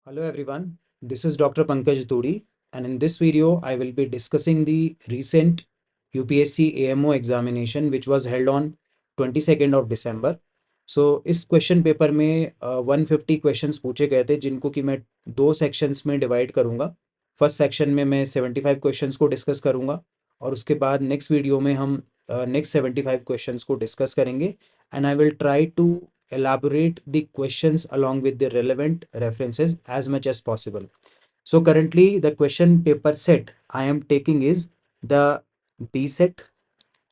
Hello everyone, this is Dr. Pankaj Dudi, and in this video I will be discussing the recent UPSC AMO examination which was held on 22nd of December. So इस question paper में 150 questions पूछे गए थे जिनको कि मैं दो sections में डिवाइड करूंगा। फर्स्ट सेक्शन में मैं 75 क्वेश्चंस को डिस्कस करूंगा और उसके बाद नेक्स्ट वीडियो में हम नेक्स्ट 75 क्वेश्चंस को डिस्कस करेंगे and I will try to elaborate the questions along with the relevant references as much as possible. So currently the question paper set I am taking is the B set,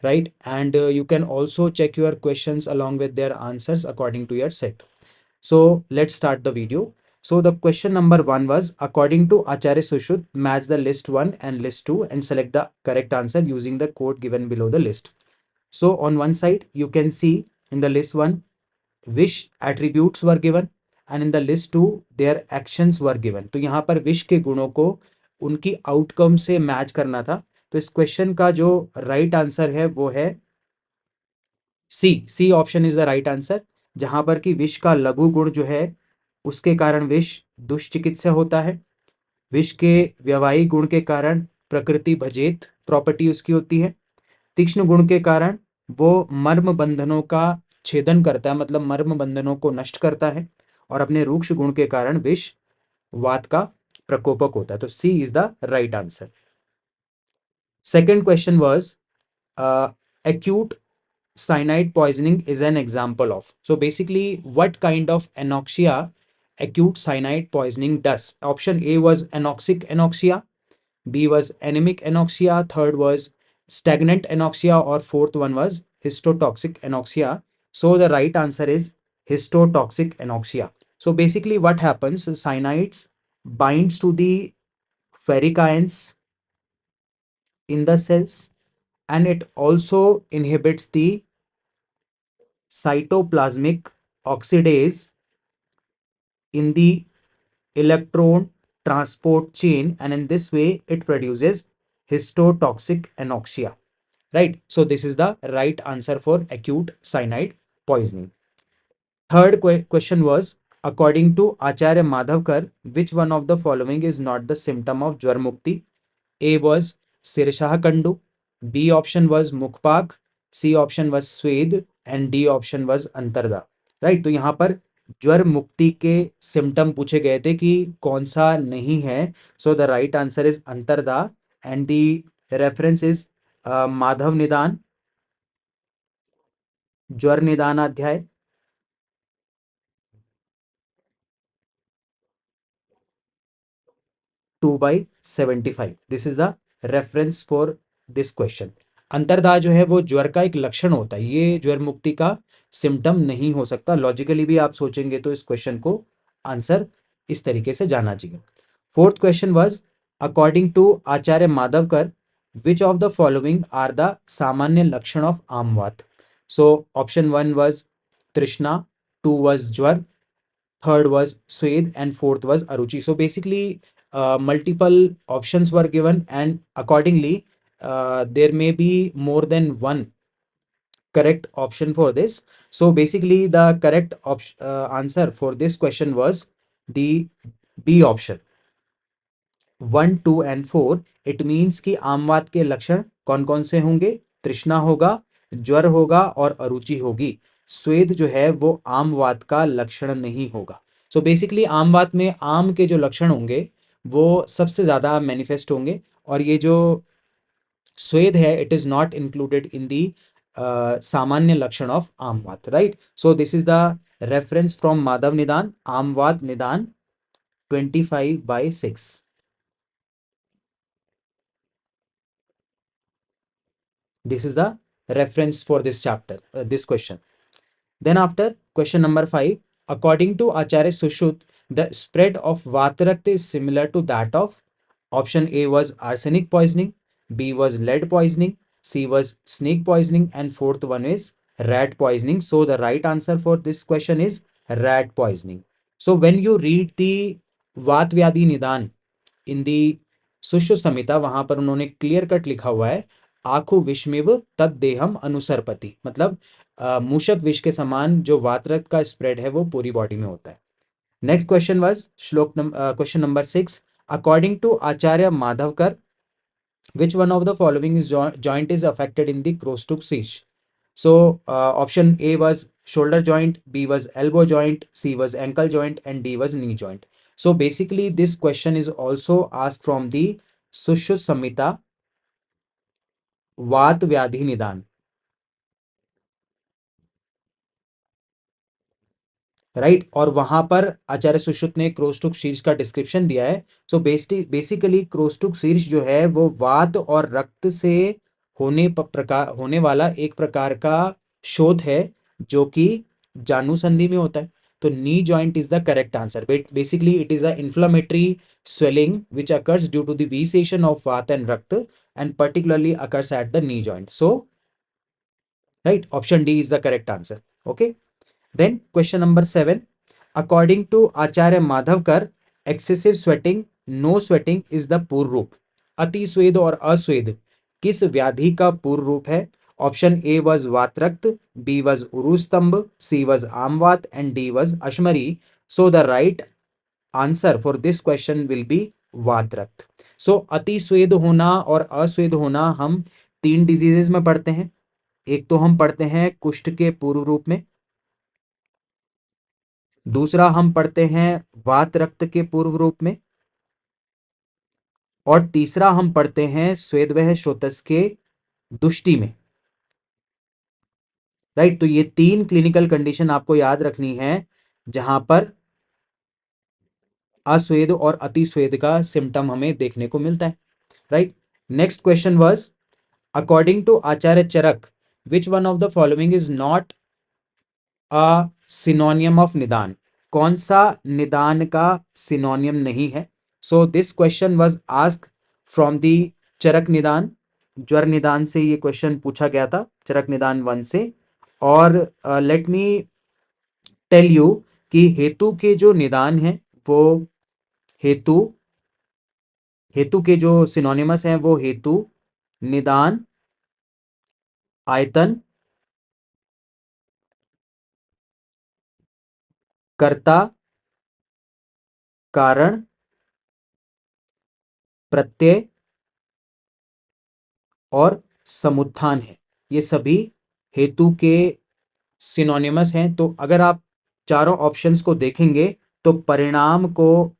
right? And you can also check your questions along with their answers according to your set. So let's start the video. So the question number one was, according to Acharya Sushruta, match the list 1 and list 2 and select the correct answer using the code given below the list. So on one side you can see in the list 1 which attributes were given and in the list two their actions were given. तो यहाँ पर wish के गुणों को उनकी outcome से match करना था। तो इस क्वेश्चन का जो राइट आंसर है वो है C option is the right answer, जहां पर कि विश का लघु गुण जो है उसके कारण विश दुष्चिकित्सा होता है। विश के व्यवहारिक गुण के कारण प्रकृति भजेत प्रॉपर्टी उसकी होती है। तीक्ष्ण गुण के कारण वो मर्म बंधनों का छेदन करता है, मतलब मर्म बंधनों को नष्ट करता है। और अपने रूक्ष गुण के कारण विष वात का प्रकोपक होता है। तो C is the right answer. Second question was acute cyanide poisoning is an example of. So basically what kind of anoxia acute cyanide poisoning does? Option A was anoxic anoxia, B was anemic anoxia, third was stagnant anoxia, or fourth one was histotoxic anoxia. So the right answer is histotoxic anoxia. So basically what happens, cyanides binds to the ferric ions in the cells and it also inhibits the cytoplasmic oxidase in the electron transport chain, and in this way it produces histotoxic anoxia, right? So this is the right answer for acute cyanide poisoning. Third question was, according to Acharya Madhavkar, which one of the following is not the symptom of Jwar Mukti? A was Sirshah Kandu, B option was Mukpak, C option was Swed and D option was Antarda, right? तो यहाँ पर ज्वर मुक्ति के symptom पूछे गए थे कि कौन सा नहीं है। So the right answer is अंतरदा and the reference is Madhav Nidan, ज्वर निदानाध्याय 2/75। This is the reference for this question. अंतर्दाह जो है वो ज्वर का एक लक्षण होता है, ये ज्वर मुक्ति का सिम्टम नहीं हो सकता। लॉजिकली भी आप सोचेंगे तो इस क्वेश्चन को आंसर इस तरीके से जाना चाहिए। Fourth question was, according to Acharya Madhavkar, which of the following are the सामान्य लक्षण ऑफ आमवात? सो ऑप्शन वन वाज तृष्णा, टू वाज ज्वर, third was Swed and fourth was Aruchi. So basically multiple options were given and accordingly there may be more than one correct option for this. So basically the correct answer for this question was the B option, 1, 2 and 4। It means कि आमवात के लक्षण कौन कौन से होंगे? तृष्णा होगा, ज्वर होगा और अरुचि होगी। स्वेद जो है वो आमवात का लक्षण नहीं होगा। सो बेसिकली आमवात में आम के जो लक्षण होंगे वो सबसे ज्यादा मैनिफेस्ट होंगे और ये जो स्वेद है it is not included in the सामान्य लक्षण ऑफ आमवात, right? So this is the reference from Madhav Nidan, आमवात निदान 25/6। This is the reference for this chapter, this question. Then after question number 5, according to Acharya Sushruta, the spread of Vatrakta is similar to that of, option A was arsenic poisoning, B was lead poisoning, C was snake poisoning and fourth one is rat poisoning. So the right answer for this question is rat poisoning. So when you read the Vat Vyadhi Nidan in the Sushruta संहिता, वहां पर उन्होंने clear cut लिखा हुआ है, आखु विषमिव तद देहम अनुसरपति, मतलब मूषक विष के समान जो वातरक्त का स्प्रेड है वो पूरी बॉडी में होता है। Next question was question number 6. According to Acharya Madhavkar, which one of the following is joint is affected in the Krostuk siege? So option A was shoulder joint, B was elbow joint, C was ankle joint, and D was knee joint. So basically, this question is also asked from the Sushruत Samhita वात व्याधि निदान, right. और वहां पर आचार्य सुश्रुत ने क्रोस्टुक शीर्ष का description दिया है। सो बेसिकली क्रोस्टुक शीर्ष जो है वो वात और रक्त से होने वाला एक प्रकार का शोथ है जो कि जानु संधि में होता है। तो knee joint is the correct answer. Basically it is a inflammatory swelling which occurs due to the visceration of vat and rakt and particularly occurs at the knee joint. So right, option D is the correct answer. Okay, then question number 7. According to Acharya Madhavkar, excessive sweating, no sweating is the पूर्ण रूप। अति स्वेद और अस्वेद किस व्याधि का पूर्ण रूप है? ऑप्शन ए वॉज वातरक्त, बी वॉज उरुस्तंभ, सी वॉज आमवात एंड डी वॉज अश्मरी। So the right answer for this question will be वातरक्त। सो अति स्वेद होना और अस्वेद होना हम तीन डिजीजेस में पढ़ते हैं। एक तो हम पढ़ते हैं कुष्ठ के पूर्व रूप में, दूसरा हम पढ़ते हैं वात रक्त के पूर्व रूप में, और तीसरा हम पढ़ते हैं स्वेदवह स्रोतस के दुष्टि में, राइट। तो ये तीन क्लिनिकल कंडीशन आपको याद रखनी है जहां पर अस्वेद और अतिस्वेद का सिम्टम हमें देखने को मिलता है, right. Next question was according to Acharya Charaka which one of the following is not a synonym of निदान? कौन सा निदान का सिनोनियम नहीं है? So this question was asked from the Charaka Nidana. ज्वर निदान से ये क्वेश्चन पूछा गया था, चरक निदान 1 से। और लेट मी टेल यू कि हेतु के जो निदान हैं वो हेतु हेतु के जो सिनोनिमस हैं वो हेतु, निदान, आयतन, कर्ता, कारण, प्रत्यय और समुत्थान है। ये सभी हेतु के सिनोनिमस हैं। तो अगर आप चारों ऑप्शंस को देखेंगे तो परिणाम को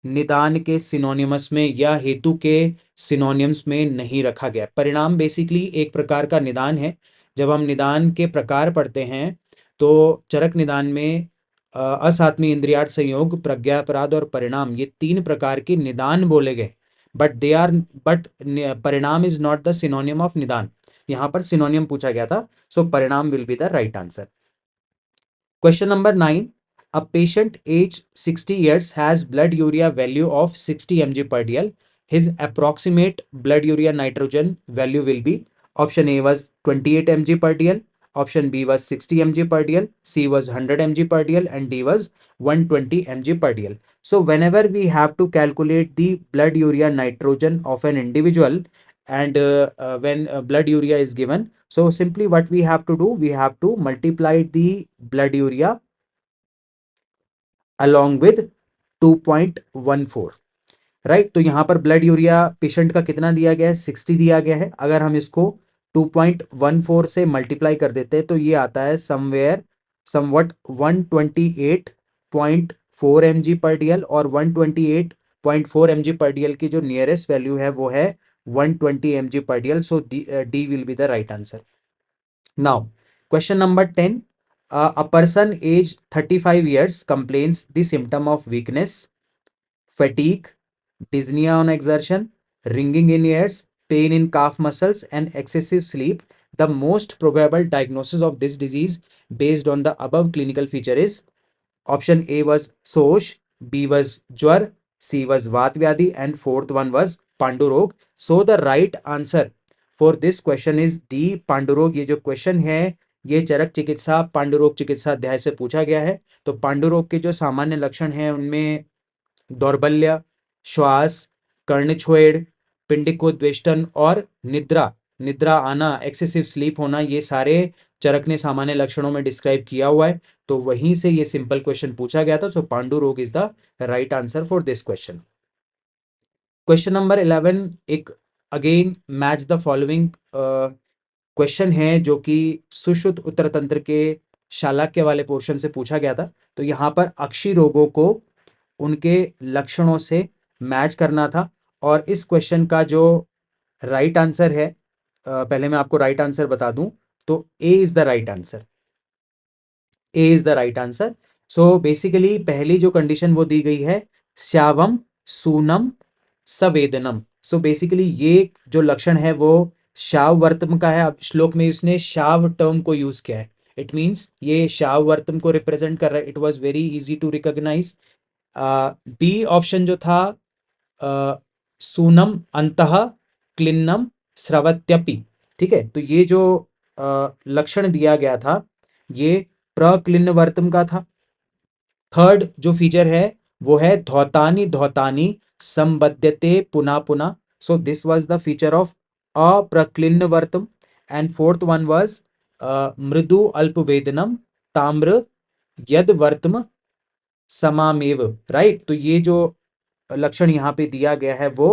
निदान के सिनोनिमस में या हेतु के सिनोनिम्स में नहीं रखा गया। परिणाम बेसिकली एक प्रकार का निदान है। जब हम निदान के प्रकार पढ़ते हैं तो चरक निदान में असात्मी इंद्रियार्थ संयोग, प्रज्ञापराध और परिणाम, ये तीन प्रकार के निदान बोले गए। बट परिणाम is not the synonym of निदान। यहां पर सिनोनियम पूछा गया था। सो परिणाम will be the right answer. Question number 9. A patient aged 60 years has blood urea value of 60 mg per dl. His approximate blood urea nitrogen value will be: option A was 28 mg per dl, option B was 60 mg per dl, C was 100 mg per dl, and D was 120 mg per dl. So whenever we have to calculate the blood urea nitrogen of an individual, and when blood urea is given, so simply what we have to do, we have to multiply the blood urea along with 2.14, right. तो यहाँ पर blood urea patient का कितना दिया गया है? 60 दिया गया है। अगर हम इसको 2.14 से मल्टीप्लाई कर देते हैं तो ये आता है समवट 128.4 mg पर डीएल, और 128.4 mg पर डीएल की जो नियरेस्ट वैल्यू है वो है 120 mg per dl. So D will be the right answer. Now, question number 10. A person aged 35 years complains the symptom of weakness, fatigue, dyspnea on exertion, ringing in ears, pain in calf muscles, and excessive sleep. The most probable diagnosis of this disease based on the above clinical feature is: option A was Sosh, B was Jwar, C was Vatvyadi, and fourth one was Pandurog. So the right answer for this question is D, Pandurog. ये जो question है ये चरक चिकित्सा पांडुरोग चिकित्सा अध्याय से पूछा गया है। तो पांडुरोग के जो सामान्य लक्षण हैं उनमें दौर्बल्य, श्वास, कर्णछोड़, पिंडिकोद्वेष्टन और निद्रा आना, एक्सेसिव स्लीप होना, ये सारे चरक ने सामान्य लक्षणों में डिस्क्राइब किया हुआ है, तो वहीं से ये सिंपल क्वेश्चन पूछा गया था। सो पांडु रोग is the right answer for this question. Question number 11 एक again match the following question है, जो कि सुश्रुत उत्तर तंत्र के शालाक्य वाले पोर्शन से पूछा गया था। तो यहाँ पर अक्षी रोगों को उनके लक्षणों से मैच करना था, और इस क्वेश्चन का जो राइट आंसर है, पहले मैं आपको राइट आंसर बता दूं, तो A is the right answer. A is the right answer. So basically पहली जो कंडीशन वो दी गई है, श्यावम सूनम सवेदनम। सो बेसिकली ये जो लक्षण है वो शाव वर्तम का है। अब श्लोक में उसने शाव टर्म को यूज किया है, इट मीन्स ये शाव वर्तम को रिप्रेजेंट कर रहा है। It was very easy to recognise. B option जो था, सूनम अंतः क्लिन्नम स्रवत्यपि, ठीक है। तो ये जो लक्षण दिया गया था, ये प्रक्लिन्न वर्तम का था। थर्ड जो फीचर है वो है धौतानी धौतानी संबद्यते पुनः पुनः। So this was the feature of अप्रक्लिन्न वर्तम। एंड फोर्थ वन वाज मृदु अल्पवेदनम ताम्र यद वर्तम समामेव, राइट। तो ये जो लक्षण यहाँ पे दिया गया है वो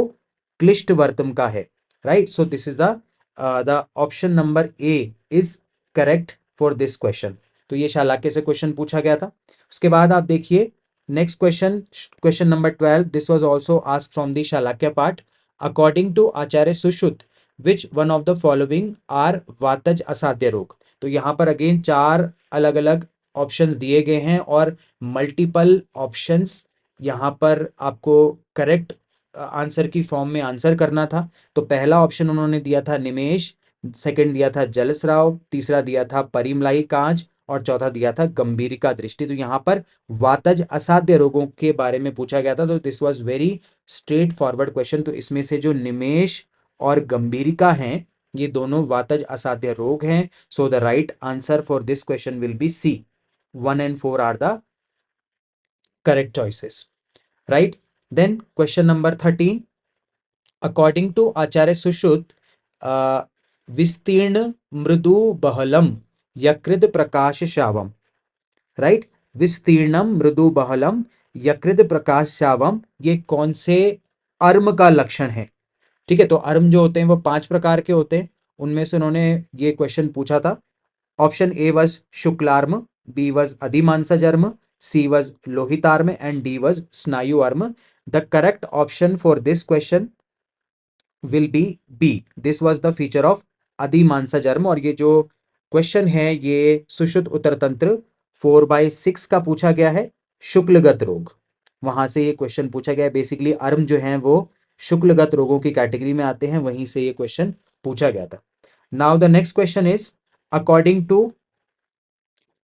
क्लिष्ट वर्तम का है, right. So this is the option number A is correct for this question. तो ये शालाक्य से क्वेश्चन पूछा गया था। उसके बाद आप देखिए next question, question number 12। This was also asked from the शालाक्य part. According to Acharya Sushruta which one of the following are वातज असाध्य रोग। तो यहाँ पर अगेन चार अलग अलग ऑप्शंस दिए गए हैं, और मल्टीपल ऑप्शंस यहाँ पर आपको करेक्ट आंसर की फॉर्म में आंसर करना था। तो पहला ऑप्शन उन्होंने दिया था निमेश, सेकंड दिया था जलस्राव, तीसरा दिया था परिमलाई कांच, और चौथा दिया था गंभीरिका दृष्टि। तो यहाँ पर वातज असाध्य रोगों के बारे में पूछा गया था। तो this was very straight forward question. तो इसमें से जो निमेश और गंभीरिका हैं, ये दोनों वातज असाध्य रोग हैं। So the right answer for this question will be C. 1 and 4 are the correct choices, right? Then question number 13. According to Acharya Sushruत, विस्तीर्ण मृदु बहलम यकृत प्रकाश श्यावम, राइट। विस्तीर्णम मृदु बहलम यकृत प्रकाश श्यावम, ये कौन से अर्म का लक्षण है? ठीक है, तो अर्म जो होते हैं वो 5 प्रकार के होते हैं। उनमें से उन्होंने ये क्वेश्चन पूछा था। ऑप्शन ए वाज शुक्लार्म, बी वाज अधिमांसजर्म, सी वाज लोहितार्म, एंड डी वाज स्नायुर्म। The correct option for this question will be B. This was the feature of अधिमांसजर्म। और ये जो क्वेश्चन है ये सुश्रुत उत्तर तंत्र 4/6 का पूछा गया है, शुक्लगत रोग, वहां से ये क्वेश्चन पूछा गया है। बेसिकली अर्म जो है वो शुक्लगत रोगों की कैटेगरी में आते हैं, वहीं से ये क्वेश्चन पूछा गया था। Now the next question is, according to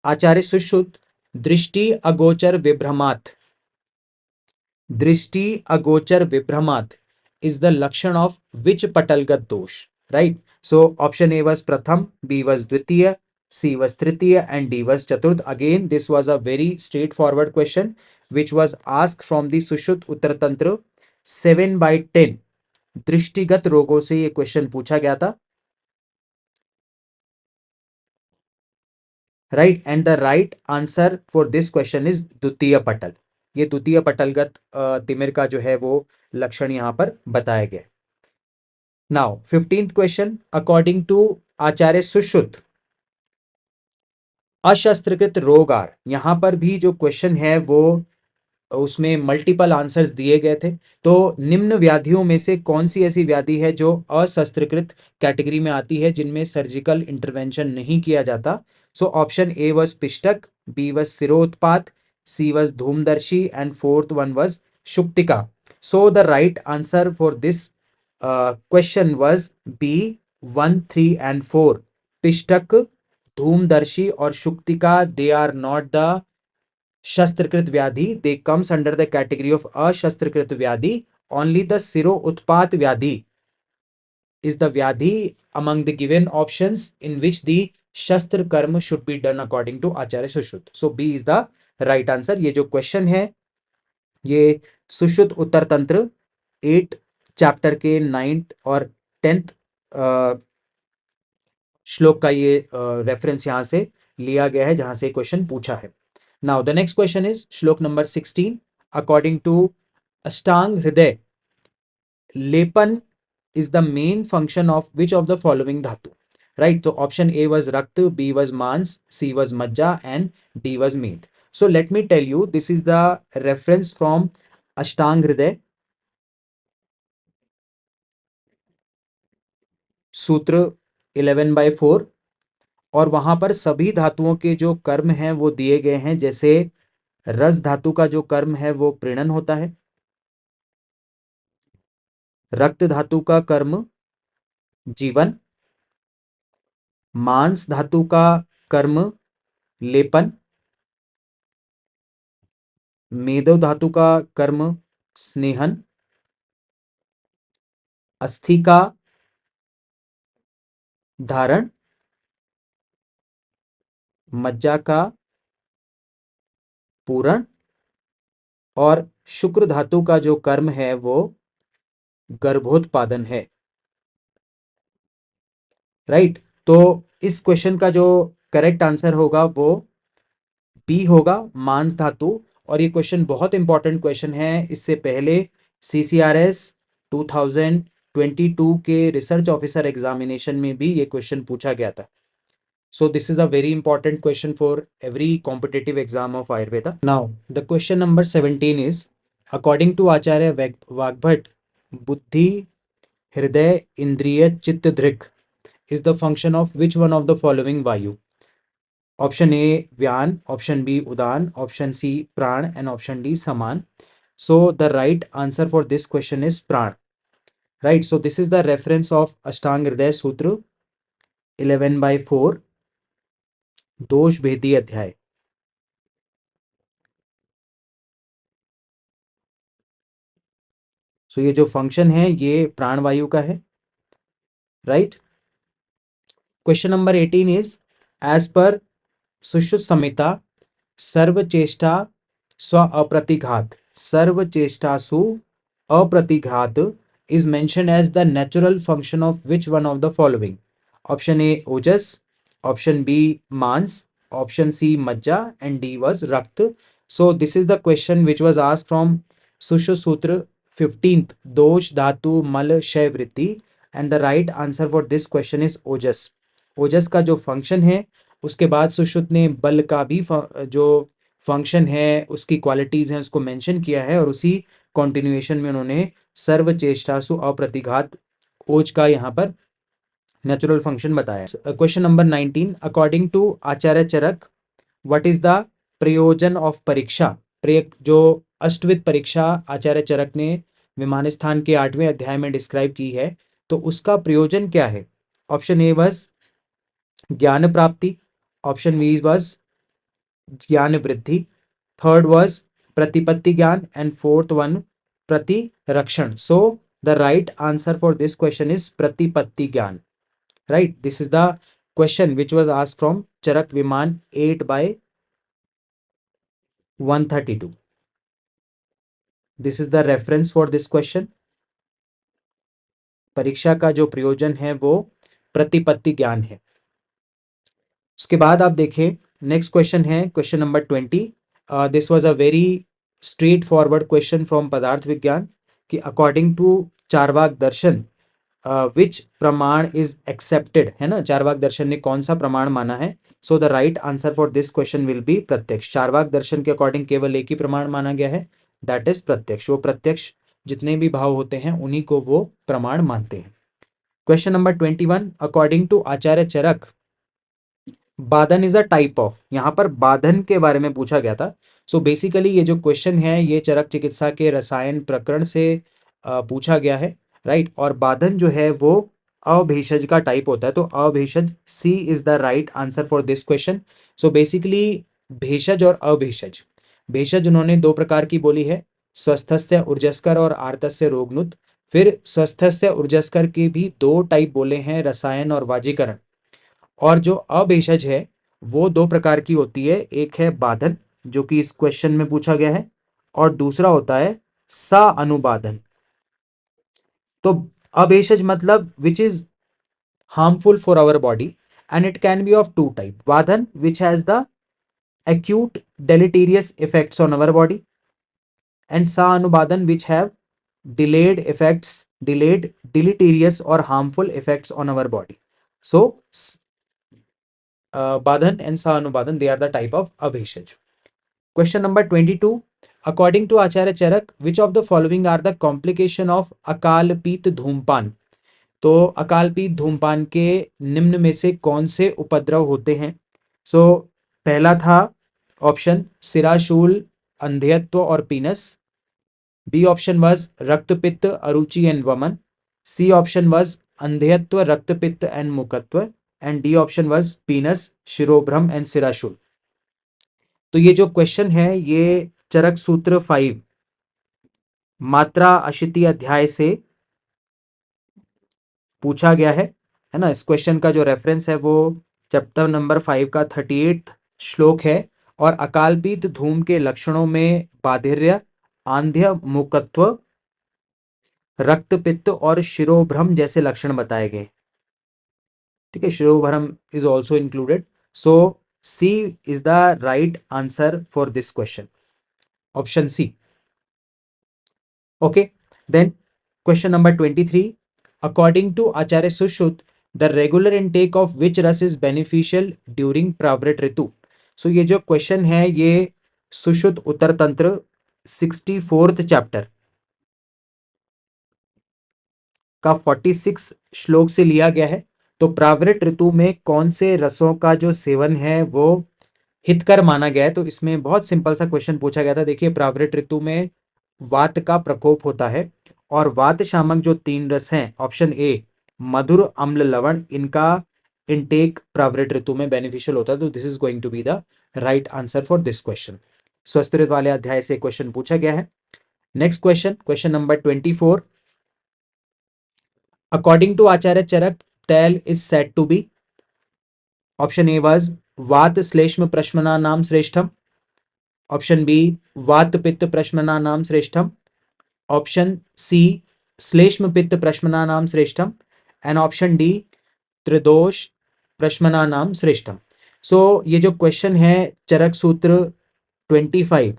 Acharya Sushruta, दृष्टि अगोचर विभ्रमात्, दृष्टि अगोचर विभ्रमात् is the लक्षण of which पटलगत दोष, right? So option A was प्रथम, B was द्वितीय, C was तृतीय, and D was चतुर्थ. Again this was a very straightforward question which was asked from the Sushruta उत्तर तंत्र 7/10 दृष्टिगत रोगों से ये क्वेश्चन पूछा गया था, right. And the right answer for this question is द्वितीय पटल। ये द्वितीय पटलगत तिमिर का जो है वो लक्षण यहां पर बताया गया। Now 15th question, according to Acharya Sushruta, अशस्त्रकृत रोग आर। यहां पर भी जो क्वेश्चन है वो उसमें मल्टीपल आंसर्स दिए गए थे। तो निम्न व्याधियों में से कौन सी ऐसी व्याधि है जो अशस्त्रकृत कैटेगरी में आती है, जिनमें सर्जिकल इंटरवेंशन नहीं किया जाता? सो ऑप्शन ए वाज पिष्टक, बी वाज सिरोत्पात, सी वाज धूमदर्शी, एंड फोर्थ वन वाज शुक्तिका। So the right answer for this question was B 1, 3 and 4। पिष्टक, धूमदर्शी और शुक्तिका, दे आर नॉट द शस्त्रकृत व्याधि, they comes under the category of अशस्त्रकृत व्याधि. Only the siro utpat व्याधि is the व्याधि among the given options in which the शस्त्र कर्म should be done according to Acharya Sushruta. So B is the right answer. ये जो question है ये सुश्रुत उत्तर तंत्र 8 चैप्टर के 9th और 10th श्लोक का ये रेफरेंस यहाँ से लिया गया है जहाँ से क्वेश्चन पूछा है। Now the next question is श्लोक नंबर 16। अकॉर्डिंग टू अष्टांग हृदय, लेपन is the main function of which of the following dhatu? Right. So option A was Rakt, B was Mans, C was Majja, and D was Med. So let me tell you, this is the reference from Ashtang Hriday, सूत्र 11/4, और वहां पर सभी धातुओं के जो कर्म हैं वो दिए गए हैं। जैसे रस धातु का जो कर्म है वो प्रीणन होता है, रक्त धातु का कर्म जीवन, मांस धातु का कर्म लेपन, मेदो धातु का कर्म स्नेहन, अस्थि का धारण, मज्जा का पूरण, और शुक्र धातु का जो कर्म है वो गर्भोत्पादन है। राइट। तो इस क्वेश्चन का जो करेक्ट आंसर होगा वो बी होगा, मांस धातु। और ये क्वेश्चन बहुत इंपॉर्टेंट क्वेश्चन है। इससे पहले CCRS 2022 के रिसर्च ऑफिसर एग्जामिनेशन में भी ये क्वेश्चन पूछा गया था। So this is a very important question for every competitive exam of Ayurveda. Now, the question number 17 is, according to Acharya Vagbhat, Buddhi, Hriday, Indriya, Chitta, Dhrik is the function of which one of the following Vayu? Option A, Vyan, option B, Udan, option C, Pran, and option D, Saman. So the right answer for this question is Pran. Right. So this is the reference of Ashtanga Hriday Sutra 11/4, दोष भेदी अध्याय। सो ये जो function है ये प्राणवायु का है। Right. Question number 18 is, as per Sushruta संहिता, सर्वचेष्टा स्व अप्रतिघात, सर्वचेष्टासु अप्रतिघात is mentioned as the natural function of which one of the following? Option A, ojas, option B, mans, option C, majja, and D was rakt. So this is the question which was asked from Sushu Sutra 15th, dosh dhatu mal shay vritti, and the right answer for this question is ojas. ओजस का जो function है, उसके बाद सुश्रुत ने बल का भी जो फंक्शन है, उसकी क्वालिटीज हैं, उसको मेंशन किया है, और उसी कॉन्टिन्यूएशन में उन्होंने सर्वचेष्टासु अप्रतिघात ओज का यहाँ पर नेचुरल फंक्शन बताया। Question number 19, according to Acharya Charaka, what is the prayojana of pariksha? जो अष्टविध परीक्षा आचार्य चरक ने विमान स्थान के 8वें अध्याय में डिस्क्राइब की है, तो उसका प्रयोजन क्या है? ऑप्शन ए वाज ज्ञान प्राप्ति, ऑप्शन बी वाज ज्ञान वृद्धि, थर्ड वाज प्रतिपत्ति ज्ञान, एंड फोर्थ वन प्रतिरक्षण। So the right answer for this question is प्रतिपत्ति ज्ञान। Right. This is the question which was asked from Charaka Vimana 8/132। This is the reference for this question. परीक्षा का जो प्रयोजन है वो प्रतिपत्ति ज्ञान है। उसके बाद आप देखें, नेक्स्ट क्वेश्चन है question number 20। This was a very straight forward question from पदार्थ विज्ञान कि अकॉर्डिंग टू चारवाक दर्शन विच प्रमाण इज एक्सेप्टेड, है ना। चारवाक दर्शन ने कौन सा प्रमाण माना है? So the right answer for this question will B प्रत्यक्ष। चारवाक दर्शन के अकॉर्डिंग केवल एक ही प्रमाण माना गया है, दैट इज प्रत्यक्ष। वो प्रत्यक्ष जितने भी भाव होते हैं उन्हीं को वो प्रमाण मानते हैं। Question number 21, according to Acharya Charaka, बाधन इज अ टाइप ऑफ, यहाँ पर बाधन के बारे में पूछा गया था। सो बेसिकली ये जो क्वेश्चन है ये चरक चिकित्सा के रसायन प्रकरण से पूछा गया है। राइट। और बाधन जो है वो अभेषज का टाइप होता है, तो अभेषज C is the right answer for this question. So basically भेषज और अभेषज, भेषज उन्होंने दो प्रकार की बोली है, स्वस्थस्य ऊर्जस्कर और आर्तस्य रोगनुत। फिर स्वस्थस्य ऊर्जस्कर के भी दो टाइप बोले हैं, रसायन और वाजीकरण। और जो अभेषज है वो दो प्रकार की होती है, एक है बाधन जो कि इस क्वेश्चन में पूछा गया है, और दूसरा होता है सा अनुबाधन। तो अभेषज मतलब which is harmful for our body, and it can be of two type. Vadhan, which has the acute deleterious effects on our body, and Sa-Anubadan, which have delayed effects, delayed deleterious or harmful effects on our body. So, Badhan and Sa-Anubadan, they are the type of abheshaj. Question number 22. According to Acharya Charak, which of the following are the complication of अकालपीत धूमपान? तो अकालपीत धूमपान के निम्न में से कौन से उपद्रव होते हैं? पहला था ऑप्शन सिराशूल, अंधत्व और पीनस. बी ऑप्शन वाज रक्तपित्त, अरुचि एंड वमन. सी ऑप्शन वाज अंधत्व, रक्तपित्त एंड मुकत्व. एंड डी ऑप्शन वाज पीनस, शिरोभ्रम एंड सिराशूल. तो ये जो क्वेश्चन है ये चरक सूत्र 5 मात्रा अशिति अध्याय से पूछा गया है ना. इस क्वेश्चन का जो रेफरेंस है वो चैप्टर नंबर 5 का 38 श्लोक है. और अकालपीत धूम के लक्षणों में बाधिर्य, आंध्य, मुकत्व, रक्तपित्त और शिरोभ्रम जैसे लक्षण बताए गए. ठीक है, शिरोभ्रम is also included. So C is the right answer for this question. Option C. Okay, then question number 23. According to Acharya Sushruta, the regular intake of which रस is beneficial during प्रावृत ऋतु? So ये जो question है ये सुश्रुत उत्तर तंत्र 64th chapter का 46 श्लोक से लिया गया है. तो प्रावृत ऋतु में कौन से रसों का जो सेवन है वो हितकर माना गया है? तो इसमें बहुत सिंपल सा क्वेश्चन पूछा गया था. देखिए, प्रावृत ऋतु में वात का प्रकोप होता है और वात शामक जो 3 रस हैं, ऑप्शन ए मधुर, अम्ल, लवण, इनका इनटेक प्रावृत ऋतु में बेनिफिशियल होता है. तो this is going to be the right answer for this question. स्वस्थ ऋतु वाले अध्याय से क्वेश्चन पूछा गया है. Next question, question number 24. According to Acharya Charaka, तैल is said to be. Option A was वात श्लेष्म प्रश्मना नाम श्रेष्ठम. ऑप्शन बी वात पित्त प्रश्मना नाम श्रेष्ठम. ऑप्शन सी श्लेष्म पित्त प्रश्मना नाम श्रेष्ठम. एंड ऑप्शन डी त्रिदोष प्रश्मना नाम श्रेष्ठम. सो ये जो क्वेश्चन है चरक सूत्र 25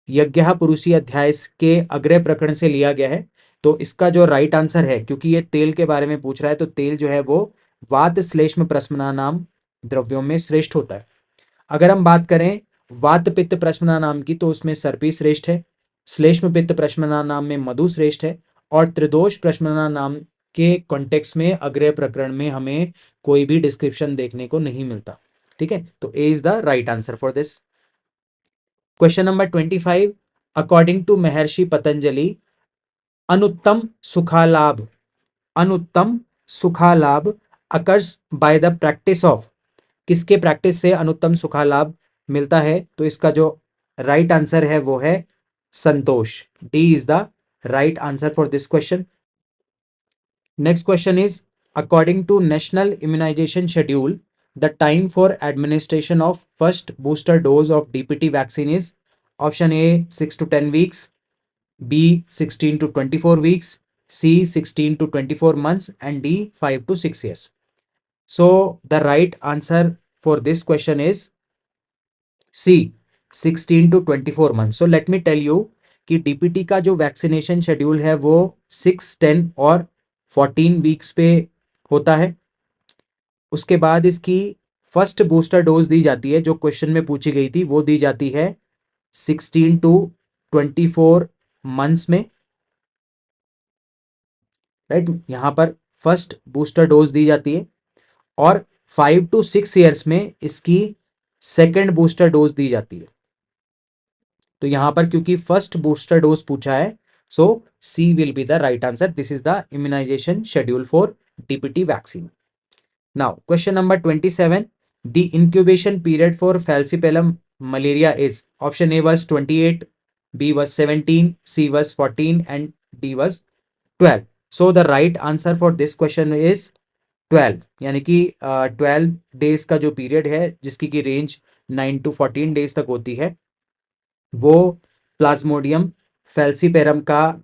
यज्ञ पुरुषी अध्याय के अग्रय प्रकरण से लिया गया है. तो इसका जो राइट आंसर है, क्योंकि ये तेल के बारे में पूछ रहा है, तो तेल जो है वो वात श्लेष्म प्रश्मना नाम द्रव्यों में श्रेष्ठ होता है. अगर हम बात करें वात पित्त प्रश्मना नाम की, तो उसमें सर्पी श्रेष्ठ है. श्लेष्म पित्त प्रश्मना नाम में मधु श्रेष्ठ है. और त्रिदोष प्रश्मना नाम के कॉन्टेक्स्ट में अग्रय प्रकरण में हमें कोई भी डिस्क्रिप्शन देखने को नहीं मिलता. ठीक है, तो A is the right answer for this. Question number 25. According to Maharshi Patanjali, अनुत्तम सुखालाभ, अनुत्तम सुखालाभ occurs by the practice of. किसके प्रैक्टिस से अनुत्तम सुखालाभ मिलता है? तो इसका जो राइट आंसर है वो है संतोष. D is the right answer for this question. Next question is according to national immunisation schedule, the time for administration of first booster dose of DPT vaccine is. Option A 6 to 10 weeks, B 16 to 24 weeks, C 16 to 24 months, and D 5 to 6 years. So the right answer for this question is C 16 to 24 months. So let me tell you कि DPT का जो vaccination schedule है वो 6, 10 और 14 weeks पे होता है. उसके बाद इसकी फर्स्ट बूस्टर डोज दी जाती है, जो क्वेश्चन में पूछी गई थी, वो दी जाती है 16 to 24 मंथ्स में. राइट, यहां पर फर्स्ट बूस्टर डोज दी जाती है और 5 to 6 ईयर्स में इसकी सेकेंड बूस्टर डोज दी जाती है. तो यहां पर क्योंकि फर्स्ट बूस्टर डोज पूछा है, so C will be the right answer. This is the immunisation schedule for DPT vaccine. Now question number 27. The incubation period for falciparum malaria is. Option A was 28, B was 17, C was 14 and D was 12. So the right answer for this question is 12. यानी कि 12 days का जो period है, जिसकी की range 9 to 14 days तक होती है, वो प्लाज्मोडियम फैल्सीपेरम का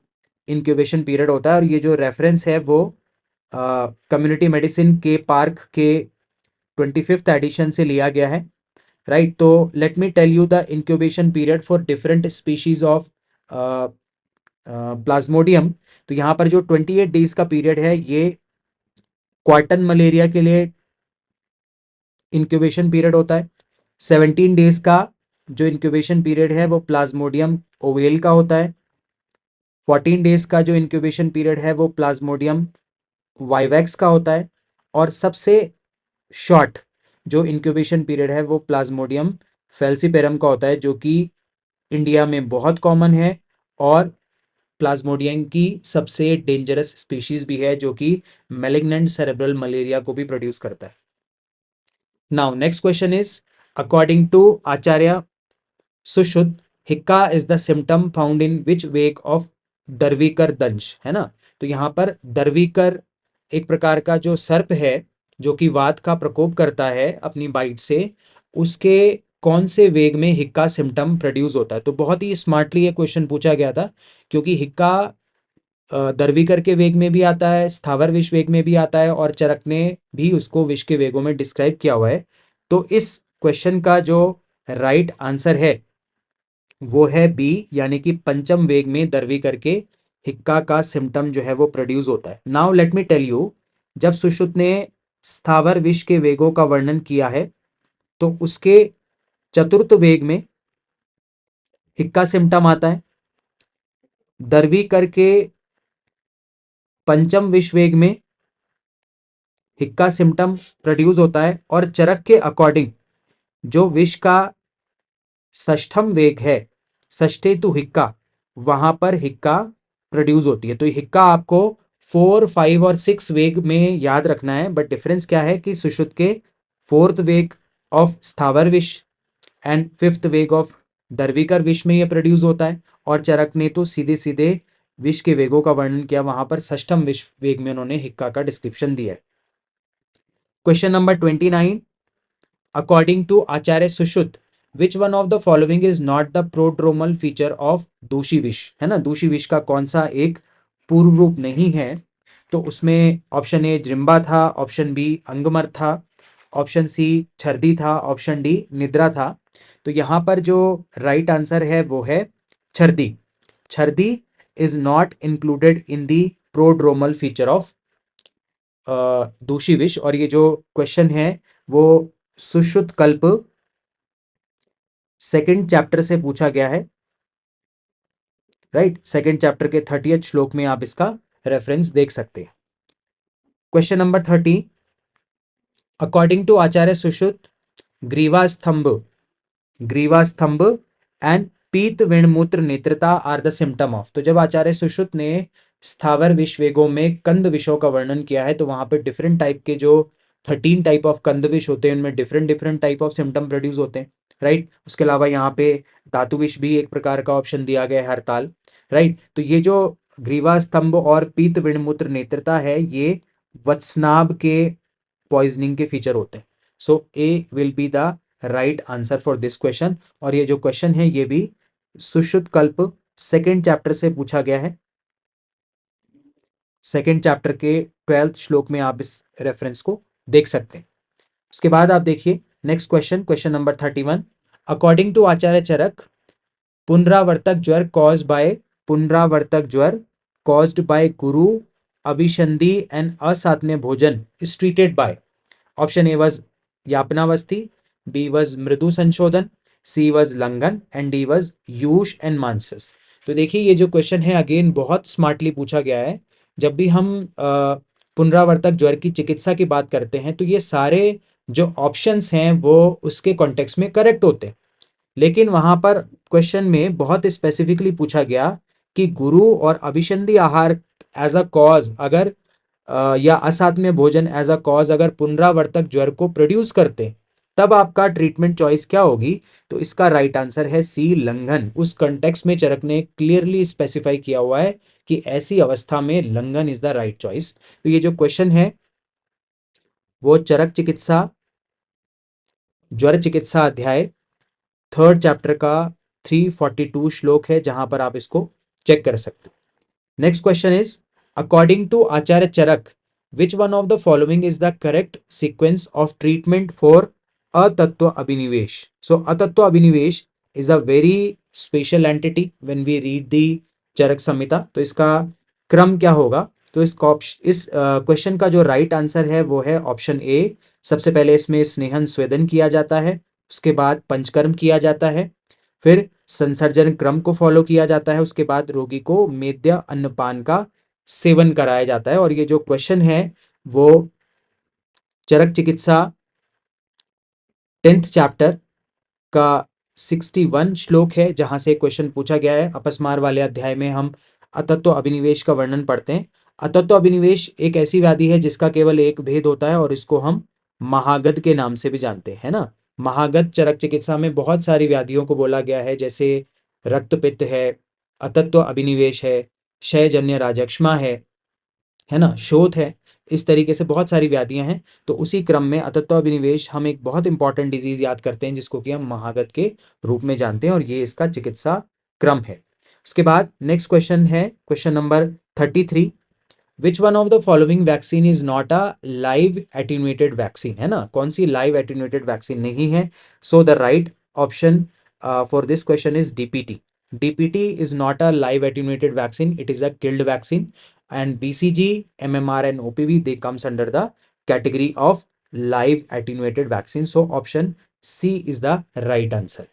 इंक्यूबेशन पीरियड होता है. और ये जो रेफरेंस है वो कम्युनिटी मेडिसिन के पार्क के 25th एडिशन से लिया गया है, राइट। तो let me tell you the incubation period for different species of plasmodium. तो यहाँ पर जो 28 डेज का पीरियड है ये क्वार्टन मलेरिया के लिए इंक्यूबेशन पीरियड होता है। 17 डेज का जो इंक्यूबेशन पीरियड है वो प्लाज्मोडियम ओवेल का होता है। 14 डेज का जो इंक्यूबेशन पीरियड है वो प्लाज्मोडियम वाइवैक्स का होता है। और सबसे शॉर्ट जो इंक्यूबेशन पीरियड है वो प्लाज्मोडियम फेल्सीपेरम का होता है, जो कि इंडिया में बहुत कॉमन है और प्लाज्मोडियम की सबसे डेंजरस स्पीशीज भी है, जो कि मैलिग्नेंट सेरेब्रल मलेरिया को भी प्रोड्यूस करता है। Now next question is, according to Acharya Sushruta, हिक्का is the symptom found in which वेग ऑफ दर्वीकर दंश, है ना। तो यहाँ पर दर्वीकर एक प्रकार का जो सर्प है जो कि वात का प्रकोप करता है अपनी बाइट से, उसके कौन से वेग में हिक्का सिम्टम प्रोड्यूस होता है। तो बहुत ही स्मार्टली ये क्वेश्चन पूछा गया था, क्योंकि हिक्का दर्वीकर के वेग में भी आता है, स्थावर विष वेग में भी आता है, और चरक ने भी उसको विष के वेगों में डिस्क्राइब किया हुआ है। तो इस क्वेश्चन का जो राइट आंसर है वो है बी, यानी कि पंचम वेग में दर्वी करके हिक्का का सिम्टम जो है वो प्रोड्यूस होता है। Now let me tell you, जब सुश्रुत ने स्थावर विष के वेगों का वर्णन किया है तो उसके चतुर्थ वेग में हिक्का सिम्टम आता है, दर्वी करके पंचम विष वेग में हिक्का सिम्टम प्रोड्यूस होता है, और चरक के अकॉर्डिंग जो विष का षष्ठम वेग है, षष्ठे टू हिक्का, वहां पर हिक्का प्रोड्यूस होती है। तो हिक्का आपको 4, 5 और 6 वेग में याद रखना है, बट डिफरेंस क्या है कि सुश्रुत के फोर्थ वेग ऑफ स्थावर विष एंड फिफ्थ वेग ऑफ दर्विकर विष में यह प्रोड्यूस होता है, और चरक ने तो सीधे सीधे विष के वेगों का वर्णन किया, वहां पर षष्ठम विष वेग में उन्होंने हिक्का का डिस्क्रिप्शन दिया है। Question number 29, according to Acharya Sushruta, which one of the following is not the prodromal feature of दूषी विष, है ना। दूषी विष का कौन सा एक पूर्व रूप नहीं है। तो उसमें ऑप्शन ए जृंबा था, ऑप्शन बी अंगमर था, ऑप्शन सी छर्दी था, ऑप्शन डी निद्रा था। तो यहाँ पर जो राइट आंसर है वो है छर्दी। छर्दी is not included in the prodromal feature of दूषी विष। और ये जो क्वेश्चन है वो सुश्रुत कल्प सेकंड चैप्टर से पूछा गया है, राइट। सेकंड चैप्टर के 30th श्लोक में आप इसका रेफरेंस देख सकते हैं। Question number 30, according to Acharya Sushruta, ग्रीवा स्तंभ एंड पीत विणमूत्र नेत्रता आर द सिम्टम ऑफ। तो जब आचार्य सुश्रुत ने स्थावर विष वेगों में कंद विषों का वर्णन किया है, तो वहां पे डिफरेंट टाइप के जो 13 टाइप ऑफ कंद विष होते हैं उनमें different different type of symptom produce होते हैं, राइट। उसके अलावा यहाँ पे धातु विष भी एक प्रकार का ऑप्शन दिया गया है, हरताल, राइट। तो ये जो ग्रीवा स्तंभ और पीत विणमूत्र नेत्रता है ये वत्सनाभ के पॉइजनिंग के फीचर होते हैं। So A will be the right answer for this question. और ये जो क्वेश्चन है ये भी सुश्रुत कल्प सेकेंड चैप्टर से पूछा गया है। सेकेंड चैप्टर के 12th श्लोक में आप इस रेफरेंस को देख सकते हैं। उसके बाद आप देखिए next question, question number 31, according to Acharya Charaka, पुनरावर्तक ज्वर कॉज्ड बाय गुरु अभिसंधि एंड असात्म्य भोजन is treated by. Option A was यापनावस्थी, बी वाज मृदु संशोधन, सी वाज लंघन एंड डी वाज यूष एंड मांसस। तो देखिए ये जो क्वेश्चन है अगेन बहुत स्मार्टली पूछा गया है। जब भी हम पुनरावर्तक ज्वर की चिकित्सा की बात करते हैं तो ये सारे जो ऑप्शंस हैं वो उसके कॉन्टेक्स्ट में करेक्ट होते हैं, लेकिन वहां पर क्वेश्चन में बहुत स्पेसिफिकली पूछा गया कि गुरु और अभिसंधि आहार एज अ कॉज अगर या असात्म्य भोजन एज अ कॉज अगर पुनरावर्तक ज्वर को प्रोड्यूस करते तब आपका ट्रीटमेंट चॉइस क्या होगी। तो इसका राइट आंसर है सी, लंघन। उस कंटेक्स्ट में चरक ने क्लियरली स्पेसिफाई किया हुआ है कि ऐसी अवस्था में लंघन इज द राइट चॉइस। तो ये जो क्वेश्चन है वो चरक चिकित्सा ज्वर चिकित्सा अध्याय थर्ड चैप्टर का 342 श्लोक है, जहां पर आप इसको चेक कर सकते हैं। Next question is, according to Acharya Charaka, which one of the following is the correct sequence of treatment for अतत्व अभिनिवेश? सो अतत्व अभिनिवेश is a very special entity when we read the Charaka Samhita. तो इसका क्रम क्या होगा? तो इस क्वेश्चन का जो राइट आंसर है वो है ऑप्शन ए। सबसे पहले इसमें स्नेहन स्वेदन किया जाता है, उसके बाद पंचकर्म किया जाता है, फिर संसर्जन क्रम को फॉलो किया जाता है, उसके बाद रोगी को मेद्य अन्नपान का सेवन कराया जाता है। और ये जो क्वेश्चन है वो चरक चिकित्सा 10th चैप्टर का 61 श्लोक है, जहां से क्वेश्चन पूछा गया है। अपस्मार वाले अध्याय में हम अतत्व अभिनिवेश का वर्णन पढ़ते हैं। अतत्व अभिनिवेश एक ऐसी व्याधि है जिसका केवल एक भेद होता है और इसको हम महागत के नाम से भी जानते हैं, है ना। महागत चरक चिकित्सा में बहुत सारी व्याधियों को बोला गया है, जैसे रक्तपित्त है, अतत्व अभिनिवेश है, क्षयजन्य राजक्षमा है ना, शोथ है। इस तरीके से बहुत सारी व्याधियां हैं। तो उसी क्रम में अतत्व अभिनिवेश हम एक बहुत इंपॉर्टेंट डिजीज याद करते हैं जिसको कि हम महागत के रूप में जानते हैं, और ये इसका चिकित्सा क्रम है। उसके बाद नेक्स्ट क्वेश्चन है question number 33। Which one of the following vaccine is not a live attenuated vaccine? है ना, कौन सी लाइव एटीन्यूएटेड वैक्सीन नहीं है? So the right option for this question is DPT. DPT is not a live attenuated vaccine, it is a killed vaccine, and BCG, MMR and OPV, they comes under the category of live attenuated vaccine. So option C is the right answer.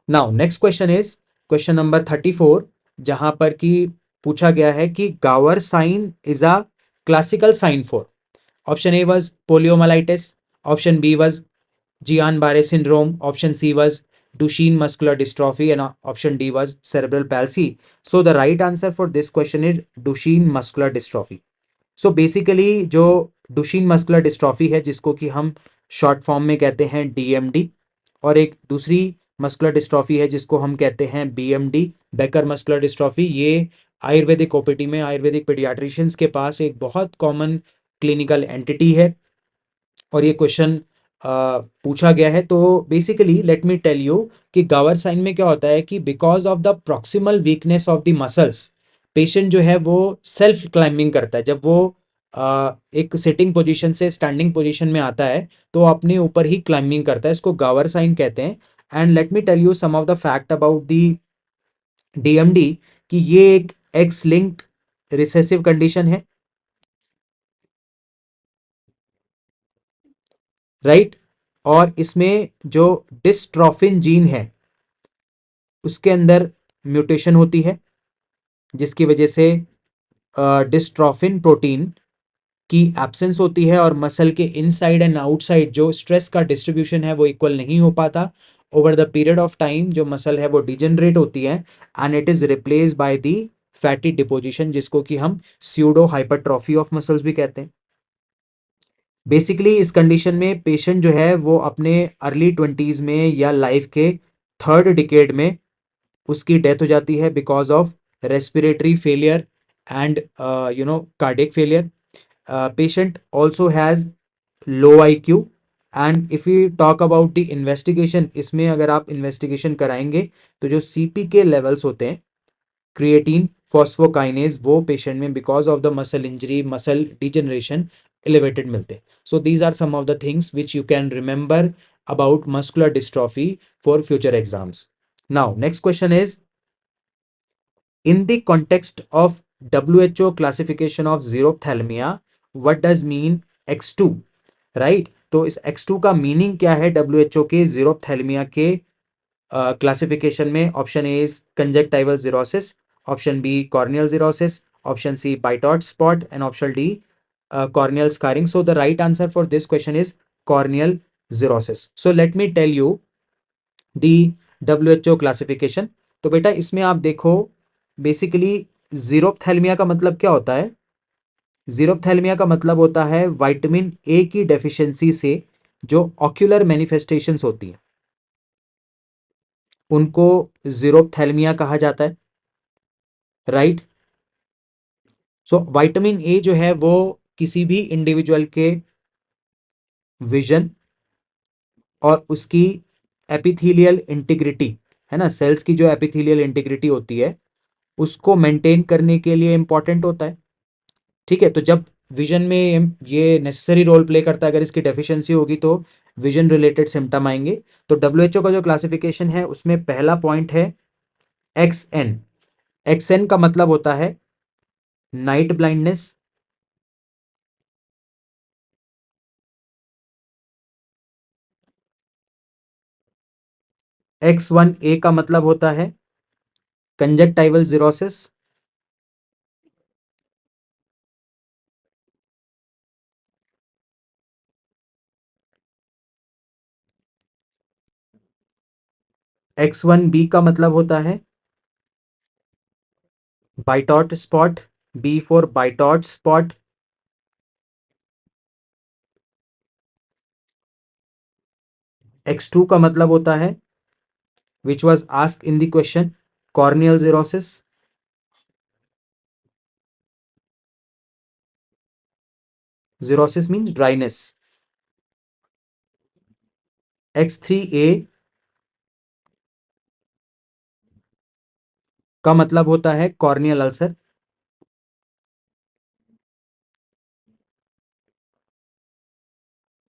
Now next question is question number 34, जहां पर कि पूछा गया है कि गावर sign is a classical sign for. Option A was poliomyelitis, option B was Guillain-Barré syndrome, option C was Duchenne muscular dystrophy, and option D was cerebral palsy. So the right answer for this question is Duchenne muscular dystrophy. So basically जो Duchenne muscular dystrophy है, जिसको कि हम short form में कहते हैं DMD, और एक दूसरी मस्कुलर डिस्ट्रॉफी है जिसको हम कहते हैं BMD, बेकर मस्कुलर डिस्ट्रॉफी। ये आयुर्वेदिक ओपीडी में आयुर्वेदिक पीडियाट्रिशियंस के पास एक बहुत कॉमन क्लिनिकल एंटिटी है, और ये क्वेश्चन पूछा गया है। तो basically let me tell you कि गावर साइन में क्या होता है कि because of the proximal weakness of the muscles, patient जो है वो सेल्फ क्लाइंबिंग करता है। जब वो एक सिटिंग पोजीशन से स्टैंडिंग पोजीशन में आता है तो अपने ऊपर ही क्लाइंबिंग करता है, इसको गावर साइन कहते हैं। And let me tell you some of the fact about the DMD कि ये एक एक्स लिंक्ड रिसेसिव कंडीशन है, राइट। और इसमें जो डिस्ट्रोफिन जीन है उसके अंदर म्यूटेशन होती है, जिसकी वजह से डिस्ट्रोफिन प्रोटीन की एब्सेंस होती है, और मसल के इनसाइड एंड आउटसाइड जो स्ट्रेस का डिस्ट्रीब्यूशन है वो इक्वल नहीं हो पाता। Over the period of time जो मसल है वो डिजेनरेट होती है, and it is replace by the fatty deposition, जिसको कि हम स्यूडो हाइपरट्रॉफी ऑफ मसल्स भी कहते हैं। बेसिकली इस कंडीशन में पेशेंट जो है वो अपने अर्ली 20s में या लाइफ के थर्ड डिकेड में उसकी डेथ हो जाती है because of respiratory failure and cardiac failure. Patient also has low IQ। And if you talk about the investigation, इसमें अगर आप इन्वेस्टिगेशन कराएंगे तो जो CPK लेवल्स होते हैं, क्रिएटिन फॉस्फोकाइनेज, वो पेशेंट में because of the muscle injury, muscle degeneration, elevated मिलते हैं। So these are some of the things which you can remember about muscular dystrophy for future exams. Now next question is in the context of WHO classification of xerophthalmia, what does mean X2, right? तो इस X2 का meaning क्या है WHO के xerophthalmia के classification में? Option A is conjunctival xerosis, option B corneal xerosis, option C Bitot spot, and option D corneal scarring. So the right answer for this question is corneal xerosis. So let me tell you the WHO classification. तो बेटा इसमें आप देखो, basically जीरोप्थैल्मिया का मतलब क्या होता है? जीरोप्थैल्मिया का मतलब होता है विटामिन ए की डेफिशिएंसी से जो ऑक्यूलर मैनिफेस्टेशंस होती हैं उनको जीरोप्थैल्मिया कहा जाता है, राइट। सो विटामिन ए जो है वो किसी भी इंडिविजुअल के विजन और उसकी एपिथेलियल इंटीग्रिटी, है ना, सेल्स की जो एपिथेलियल इंटीग्रिटी होती है उसको मेंटेन करने के लिए इंपॉर्टेंट होता है। ठीक है, तो जब विजन में ये नेसेसरी रोल प्ले करता है, अगर इसकी डेफिशिएंसी होगी तो विजन रिलेटेड सिम्टम आएंगे। तो डब्ल्यू का जो क्लासिफिकेशन है उसमें पहला पॉइंट है एक्स एन। एक्स एन का मतलब होता है night blindness. X one A का मतलब होता है conjunctival xerosis. X one B का मतलब होता है Bitot spot, B for Bitot spot. X two का मतलब होता है which was ask in the question corneal xerosis. Xerosis means dryness. X three A का मतलब होता है कॉर्नियल अल्सर।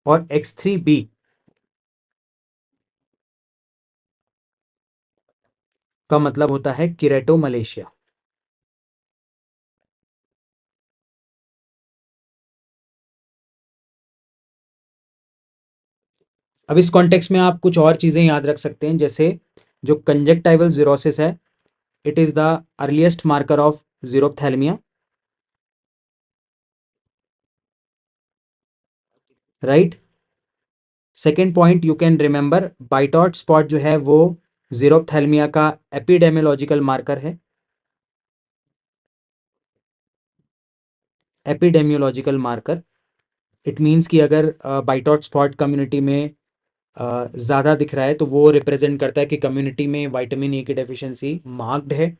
और एक्स थ्री बी का मतलब होता है किरेटोमलेशिया। अब इस कॉन्टेक्स्ट में आप कुछ और चीजें याद रख सकते हैं, जैसे जो कंजक्टाइवल जीरोसिस है, it is the earliest marker of xerophthalmia, right. Second point you can remember, Bitot spot जो है वो जीरोप्थैल्मिया का एपिडेमियोलॉजिकल मार्कर है। एपिडेमियोलॉजिकल मार्कर, इट मीन्स कि अगर बाइटॉट स्पॉट कम्युनिटी में ज़्यादा दिख रहा है तो वो रिप्रेजेंट करता है कि कम्युनिटी में विटामिन ए की डेफिशिएंसी मार्क्ड है।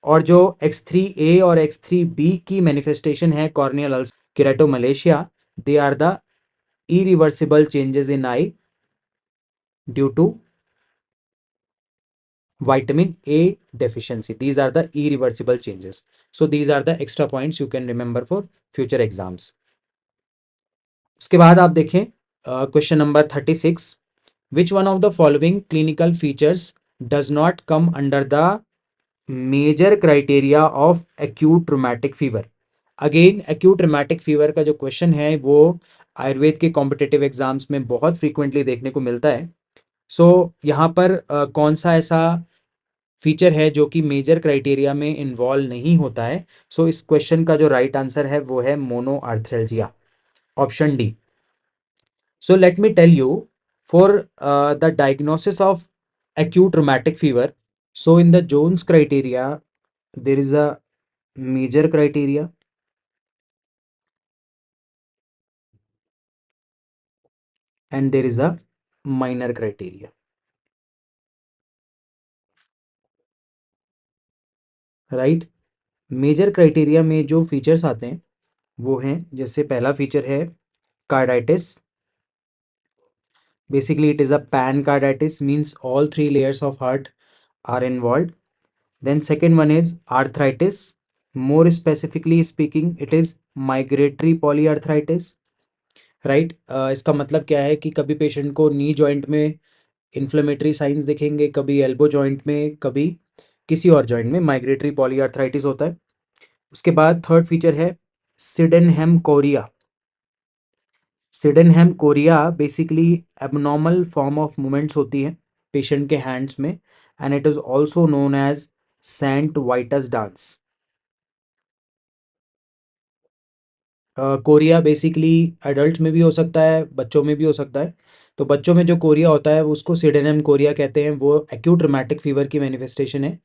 और जो X3A और X3B की मैनिफेस्टेशन है corneal ulcer keratomalacia, they are the irreversible changes in eye due to vitamin A deficiency. These are the irreversible changes. So these are the extra points you can remember for future exams. उसके बाद आप देखें question number 36, which one of the following clinical features does not come under the major criteria of acute rheumatic fever. Again acute rheumatic fever का जो question है वो आयुर्वेद के competitive exams में बहुत फ्रीक्वेंटली देखने को मिलता है। सो यहाँ पर कौन सा ऐसा फीचर है जो कि मेजर क्राइटेरिया में इन्वॉल्व नहीं होता है। सो इस क्वेश्चन का जो राइट आंसर है वो है monoarthralgia, option D. So let me tell you for the diagnosis of acute rheumatic fever. So in the Jones criteria, there is a major criteria and there is a minor criteria, right? Major criteria में जो features आते हैं वो हैं, जैसे पहला feature है carditis. Basically it is a pancarditis, means all three layers of heart are involve. Then second one is arthritis, more specifically speaking it is migratory polyarthritis, right. इसका मतलब क्या है कि कभी पेशेंट को नी जॉइंट में inflammatory signs दिखेंगे, कभी एल्बो जॉइंट में, कभी किसी और जॉइंट में माइग्रेटरी पॉलीआर्थराइटिस होता है। उसके बाद थर्ड फीचर है Sydenham chorea. Sydenham chorea basically abnormal form of movements होती है पेशेंट के हैंड्स में, and it is also known as Saint Vitus dance. Chorea basically adult में भी हो सकता है, बच्चों में भी हो सकता है। तो बच्चों में जो कोरिया होता है वो उसको सिडेनम कोरिया कहते हैं, वो एक्यूट रोमैटिक फीवर की मैनिफेस्टेशन है।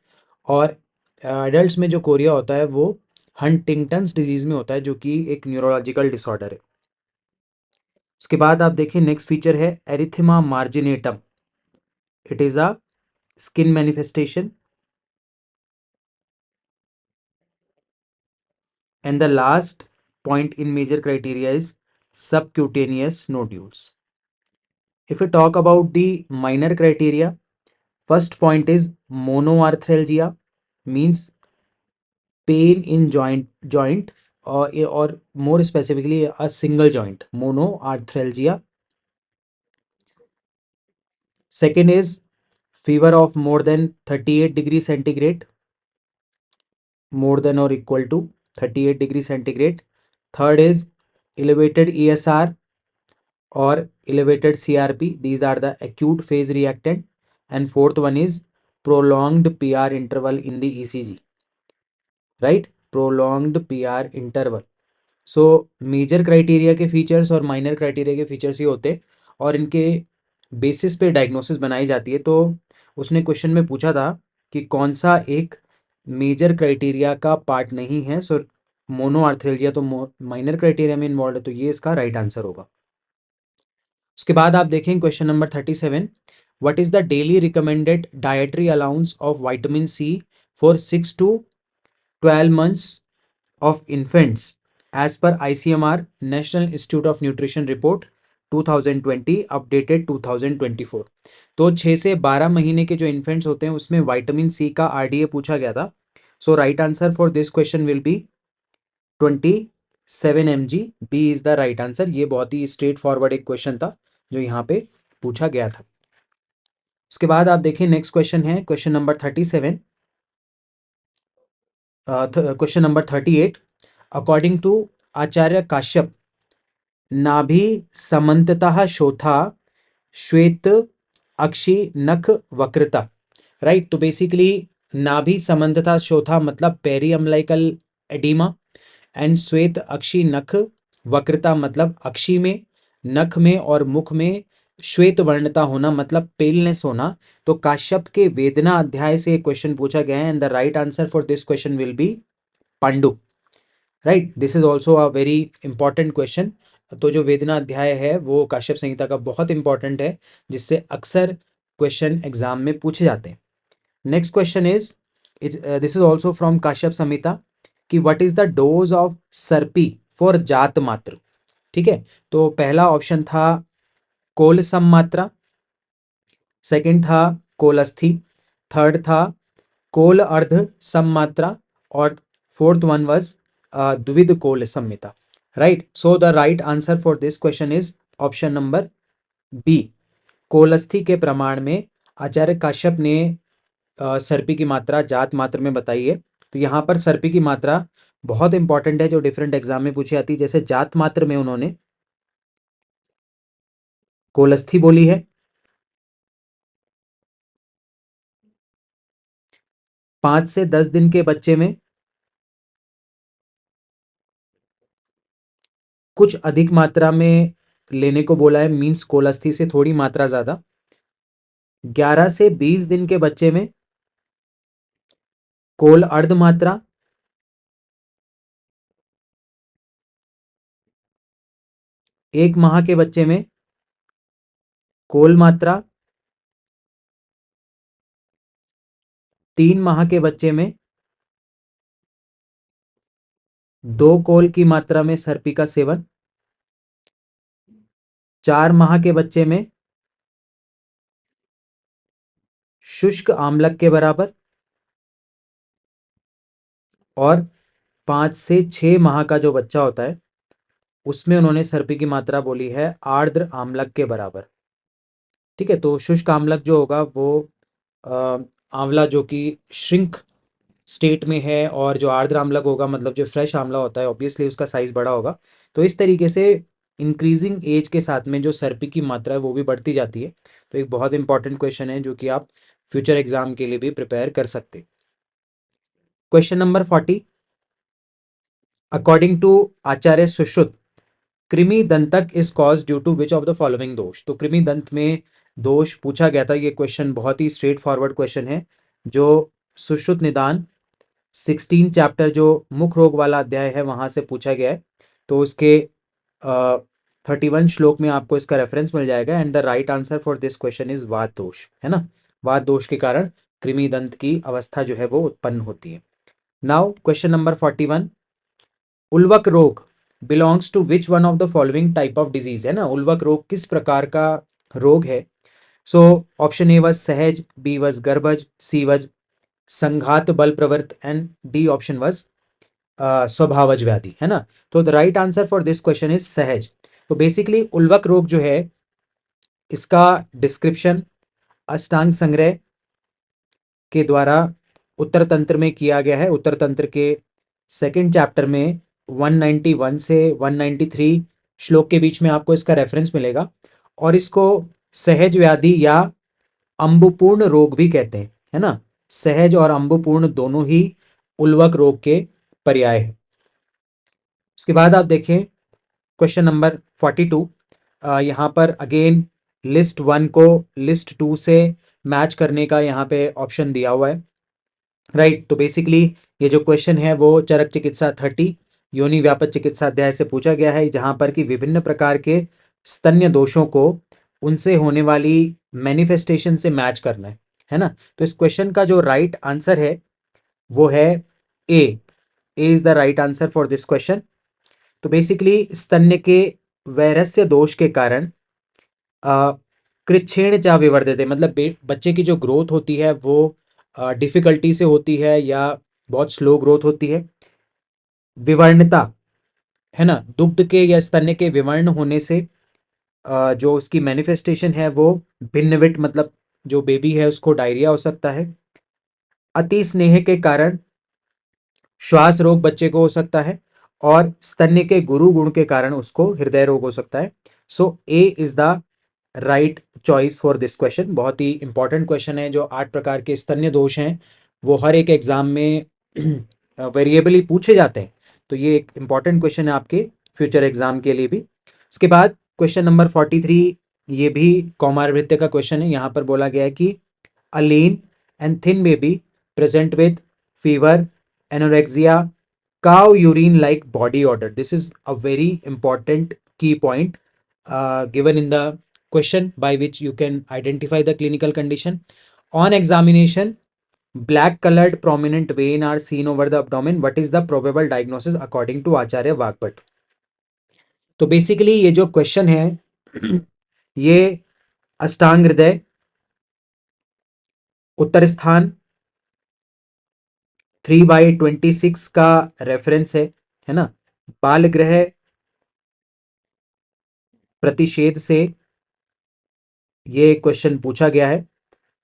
और एडल्ट्स में जो कोरिया होता है वो हंटिंगटन्स डिजीज में होता है, जो कि एक न्यूरोलॉजिकल डिसऑर्डर है। उसके बाद आप देखिए नेक्स्ट फीचर है erythema marginatum, it is a skin manifestation. And the last point in major criteria is subcutaneous nodules. If we talk about the minor criteria, first point is monoarthralgia, means pain in joint. or more specifically a single joint, monoarthralgia. Second is fever of more than 38 degrees centigrade, more than or equal to 38 degrees centigrade. Third is elevated ESR or elevated CRP. These are the acute phase reactant. And fourth one is prolonged PR interval in the ECG, right? Prolonged PR interval. So major criteria के features और minor criteria के features ये होते हैं और इनके basis पे diagnosis बनाई जाती है। तो उसने क्वेश्चन में पूछा था कि कौन सा एक मेजर क्राइटेरिया का पार्ट नहीं है। सो मोनो आर्थ्रेल्जिया तो माइनर क्राइटेरिया में इन्वॉल्व है, तो ये इसका राइट आंसर होगा। उसके बाद आप देखें question number 37, what is the daily recommended dietary allowance of vitamin C for 6 to 12 months of infants as per ICMR National Institute of Nutrition Report 2020 updated 2024। तो 6 से 12 महीने के जो इन्फेंट्स होते हैं उसमें विटामिन सी का आरडीए पूछा गया था। So right answer for this question will be 27 mg। B is the right answer. ये बहुत ही स्ट्रेट फॉरवर्ड एक क्वेश्चन था जो यहाँ पे पूछा गया था। उसके बाद आप देखिए नेक्स्ट क्वेश्चन है question number 37, question number 38, according to Acharya Kashyapa नाभि समन्ततः शोथा श्वेत अक्षी नख वक्रता, राइट। तो बेसिकली नाभि समन्ततः शोथा मतलब पेरी अम्लाइकल एडिमा एंड श्वेत अक्षी नख वक्रता मतलब अक्षी में, नख में और मुख में श्वेत वर्णता होना मतलब पेलनेस होना। तो काश्यप के वेदना अध्याय से क्वेश्चन पूछा गया है and the right answer for this question will B Pandu, right. This is also a very important question. तो जो वेदना अध्याय है वो काश्यप संहिता का बहुत इंपॉर्टेंट है, जिससे अक्सर क्वेश्चन एग्जाम में पूछे जाते हैं। Next question is this is also from Kashyapa Samhita कि what is the dose of सर्पी फॉर जात मात्र। ठीक है, तो पहला ऑप्शन था कोल सम मात्रा, सेकंड था कोलस्थी, थर्ड था कोल अर्ध सम मात्रा और फोर्थ वन वाज द्विविध कोल संमिता, right. So the right answer for this question is option number B. कोलस्थी के प्रमाण में आचार्य काश्यप ने सर्पी की मात्रा जात मात्र में बताई है। तो यहाँ पर सर्पी की मात्रा बहुत इंपॉर्टेंट है जो डिफरेंट एग्जाम में पूछी जाती है। जैसे जात मात्र में उन्होंने कोलस्थी बोली है, 5 से 10 दिन के बच्चे में कुछ अधिक मात्रा में लेने को बोला है, मीन्स कोलस्थी से थोड़ी मात्रा ज्यादा। 11 से 20 दिन के बच्चे में कोल अर्ध मात्रा, 1 माह के बच्चे में कोल मात्रा, 3 माह के बच्चे में 2 कोल की मात्रा में सर्पी का सेवन, 4 माह के बच्चे में शुष्क आम्लक के बराबर और 5 से 6 माह का जो बच्चा होता है उसमें उन्होंने सर्पी की मात्रा बोली है आर्द्र आम्लक के बराबर। ठीक है, तो शुष्क आम्लक जो होगा वो आंवला जो कि श्रिंक स्टेट में है, और जो आर्द्र आम्लक होगा मतलब जो फ्रेश आंवला होता है ऑब्वियसली उसका साइज बड़ा होगा। तो इस तरीके से इंक्रीजिंग एज के साथ में जो सर्पी की मात्रा है वो भी बढ़ती जाती है। तो एक बहुत इंपॉर्टेंट क्वेश्चन है जो कि आप फ्यूचर एग्जाम के लिए भी प्रिपेयर कर सकते। Question number 40, according to Acharya Sushruta कृमि दंतक is cause due to which of the following दोष। तो कृमि दंत में दोष पूछा गया था। ये क्वेश्चन बहुत ही स्ट्रेट फॉरवर्ड क्वेश्चन है जो सुश्रुत निदान 16 चैप्टर जो मुख रोग वाला अध्याय है वहां से पूछा गया है। तो उसके 31 श्लोक में आपको इसका रेफरेंस मिल जाएगा and the right answer for this question is वात दोष, है ना। वात दोष के कारण कृमि दंत की अवस्था जो है वो उत्पन्न होती है। नाउ क्वेश्चन नंबर 41, उल्वक रोग belongs to which one of the following type of disease, है ना। उल्वक रोग किस प्रकार का रोग है। सो ऑप्शन ए वज सहज, बी वज गर्भज, सी वज संघात बल प्रवृत्त एंड डी ऑप्शन वज स्वभावज व्याधि, है ना। तो the right answer for this question is सहज। तो बेसिकली उल्वक रोग जो है इसका डिस्क्रिप्शन अष्टांग संग्रह के द्वारा उत्तर तंत्र में किया गया है। उत्तर तंत्र के सेकंड चैप्टर में 191 से 193 श्लोक के बीच में आपको इसका रेफरेंस मिलेगा। और इसको सहज व्याधि या अंबुपूर्ण रोग भी कहते हैं, है ना। सहज और अंबुपूर्ण दोनों ही उल्वक रोग के पर्याय है। उसके बाद आप देखें क्वेश्चन नंबर 42। यहाँ पर अगेन लिस्ट 1 को लिस्ट 2 से मैच करने का यहाँ पे ऑप्शन दिया हुआ है, राइट। तो बेसिकली ये जो क्वेश्चन है वो चरक चिकित्सा 30 योनि व्यापक चिकित्सा अध्याय से पूछा गया है, जहाँ पर कि विभिन्न प्रकार के स्तन्य दोषों को उनसे होने वाली मैनिफेस्टेशन से मैच करना है ना। तो इस क्वेश्चन का जो राइट आंसर है वो है A is the right answer for this question. तो बेसिकली स्तन्य के वैरस्य दोष के कारण कृच्छेण चा विवर्धते, मतलब बच्चे की जो ग्रोथ होती है वो डिफिकल्टी से होती है या बहुत स्लो ग्रोथ होती है। विवर्णता, है ना, दुग्ध के या स्तन्य के विवर्ण होने से जो उसकी मैनिफेस्टेशन है वो भिन्नविट, मतलब जो बेबी है उसको डायरिया हो सकता है। अति स्नेह के कारण श्वास रोग बच्चे को हो सकता है, और स्तन्य के गुरु गुण के कारण उसको हृदय रोग हो सकता है। So A is the right choice for this question. बहुत ही इंपॉर्टेंट क्वेश्चन है। जो 8 प्रकार के स्तन्य दोष हैं वो हर एक एग्जाम में वेरिएबली पूछे जाते हैं, तो ये एक इंपॉर्टेंट क्वेश्चन है आपके फ्यूचर एग्जाम के लिए भी। उसके बाद क्वेश्चन नंबर 43, ये भी कौमारभृत्य का क्वेश्चन है। यहाँ पर बोला गया है कि a lean and thin baby present with fever, anorexia, cow urine like body odor. This is a very important key point given in the question by which you can identify the clinical condition. On examination, black colored prominent vein are seen over the abdomen. What is the probable diagnosis according to Acharya Vagbhat? तो basically ये जो question है ये अष्टांग हृदय, उत्तर स्थान 3/26 का reference है ना। बाल ग्रह प्रतिषेध से ये क्वेश्चन पूछा गया है।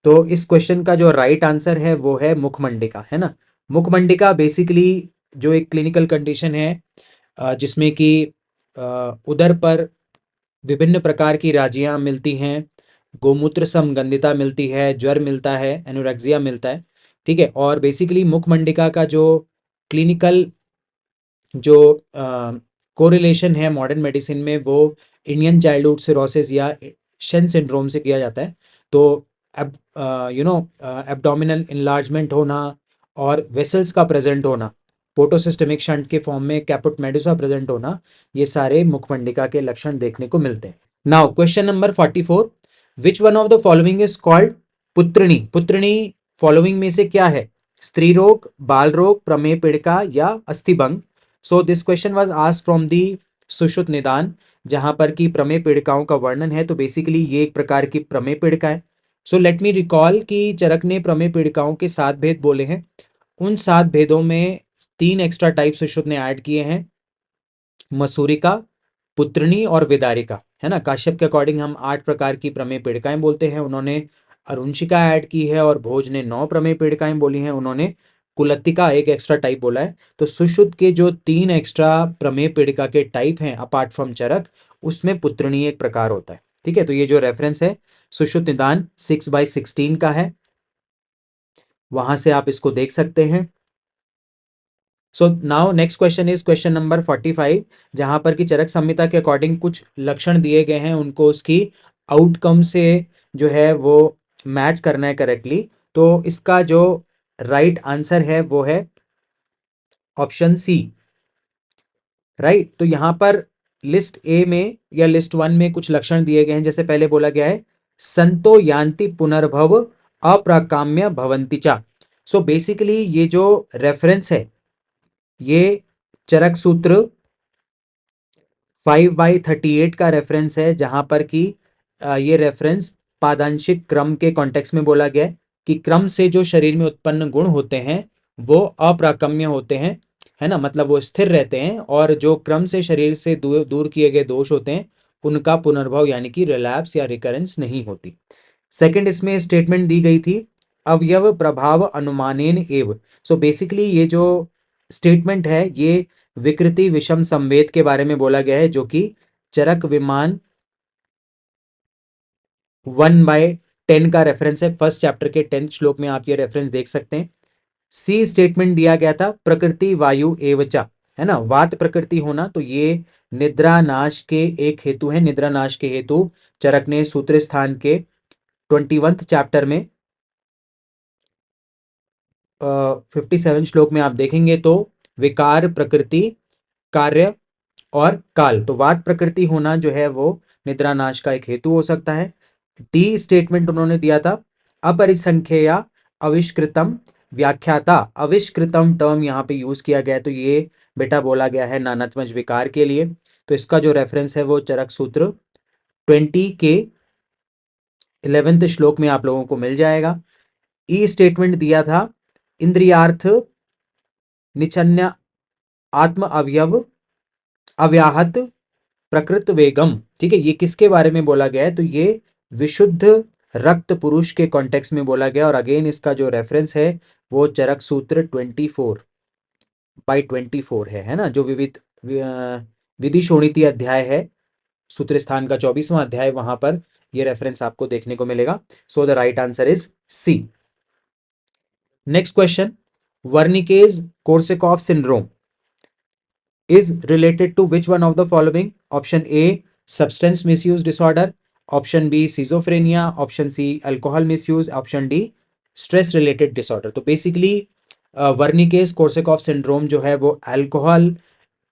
तो इस क्वेश्चन का जो राइट आंसर है वो है मुखमंडिका, है ना। मुखमंडिका बेसिकली जो एक क्लिनिकल कंडीशन है जिसमें कि उदर पर विभिन्न प्रकार की राजियां मिलती हैं, गोमूत्र समगंधिता मिलती है, ज्वर मिलता है, एनोरेक्सिया मिलता है, ठीक है। और बेसिकली मुखमंडिका का जो क्लिनिकल जो कोरिलेशन है मॉडर्न मेडिसिन में वो इंडियन चाइल्डहुड सिरोसिस या शेन सिंड्रोम से किया जाता है। तो एब्डोमिनल इनलार्जमेंट होना और वेसल्स का प्रेजेंट होना, पोर्टोसिस्टेमिक शंट के फॉर्म में कैपुट मेडुसा प्रेजेंट होना, ये सारे मुखमंडिका के लक्षण देखने को मिलते हैं। Now question number 44, which one of the following is called पुत्रिणी। पुत्रिणी फॉलोइंग में से क्या है? स्त्री रोग, बाल रोग, प्रमेय पीड़िका या अस्थिभंग। So this question was asked from the Sushruta Nidana, जहां पर की प्रमेय पीड़िकाओं का वर्णन है। तो बेसिकली ये एक प्रकार की प्रमेय पीड़िका है। सो लेट मी रिकॉल कि चरक ने प्रमेय पीड़िकाओं के 7 भेद बोले हैं। उन 7 भेदों में 3 एक्स्ट्रा टाइप सुश्रुत ने ऐड किए हैं, मसूरिका, पुत्रिणी और विदारिका, है ना। काश्यप के अकॉर्डिंग हम 8 प्रकार की प्रमेय पीड़िकाएं बोलते हैं। उन्होंने अरुंशिका ऐड की है, और भोज ने 9 प्रमेय पीड़िकाएं बोली हैं। उन्होंने कुलत्तिका एक एक्स्ट्रा टाइप बोला है। तो सुश्रुत के जो 3 एक्स्ट्रा प्रमेय पीड़िका के टाइप हैं अपार्ट फ्रॉम चरक, उसमें पुत्रिणी एक प्रकार होता है, ठीक है। तो ये जो रेफरेंस है सुश्रुत निदान 6/16 का है, वहां से आप इसको देख सकते हैं। So now next question is question number 45, जहां पर कि चरक संहिता के अकॉर्डिंग कुछ लक्षण दिए गए हैं, उनको उसकी आउटकम से जो है वो मैच करना है करेक्टली। तो इसका जो राइट आंसर है वो है ऑप्शन सी, राइट। तो यहाँ पर लिस्ट ए में या लिस्ट 1 में कुछ लक्षण दिए गए हैं। जैसे पहले बोला गया है संतो यान्ति पुनर्भव अप्राकाम्य भवन्ति चा। सो बेसिकली ये जो रेफरेंस है ये चरक सूत्र 5/38 का रेफरेंस है, जहां पर कि ये रेफरेंस पादांशिक क्रम के कॉन्टेक्स्ट में बोला गया है कि क्रम से जो शरीर में उत्पन्न गुण होते हैं वो अप्राकम्य होते हैं, है ना, मतलब वो स्थिर रहते हैं और जो क्रम से शरीर से दूर दूर किए गए दोष होते हैं उनका पुनर्भव यानी कि रिलैप्स या रिकरेंस नहीं होती। सेकंड इसमें स्टेटमेंट दी गई थी, अवयव प्रभाव अनुमानेन एव। सो बेसिकली ये जो स्टेटमेंट है ये विकृति विषम संवेद के बारे में बोला गया है, जो कि चरक विमान 1/10 का रेफरेंस है। फर्स्ट चैप्टर के 10th श्लोक में आप ये रेफरेंस देख सकते हैं। सी स्टेटमेंट दिया गया था, प्रकृति वायु एवचा, है ना, वात प्रकृति होना, तो ये निद्रा नाश के एक हेतु है। निद्रा नाश के हेतु चरक ने सूत्र स्थान के 21th चैप्टर में 57 श्लोक में आप देखेंगे तो विकार प्रकृति कार्य और काल, तो वात प्रकृति होना जो है वो निद्रा नाश का एक हेतु हो सकता है। डी स्टेटमेंट उन्होंने दिया था, अपरिसंख्यया अविष्कृतम व्याख्याता, अविष्कृतम टर्म यहाँ पे यूज किया गया है, तो ये बेटा बोला गया है नानात्मज विकार के लिए। तो इसका जो रेफरेंस है वो चरक सूत्र 20 के 11th श्लोक में आप लोगों को मिल जाएगा। ई स्टेटमेंट दिया था, इंद्रियार्थ निचन्य आत्म अवयव अव्याहत प्रकृत वेगम, ठीक है, ये किसके बारे में बोला गया है, तो ये विशुद्ध रक्त पुरुष के कॉन्टेक्स्ट में बोला गया। और अगेन इसका जो रेफरेंस है वो चरक सूत्र 24/24 है ना, जो विधि शोणिति अध्याय है, सूत्र स्थान का 24वां अध्याय, वहां पर ये रेफरेंस आपको देखने को मिलेगा। So the right answer is C. Next question, Wernicke's Korsakoff syndrome is related to which one of the following? Option A, substance misuse disorder. Option B, schizophrenia. Option C, alcohol misuse. Option D, stress related disorder. तो basically वर्निकेज Korsakoff syndrome जो है वो alcohol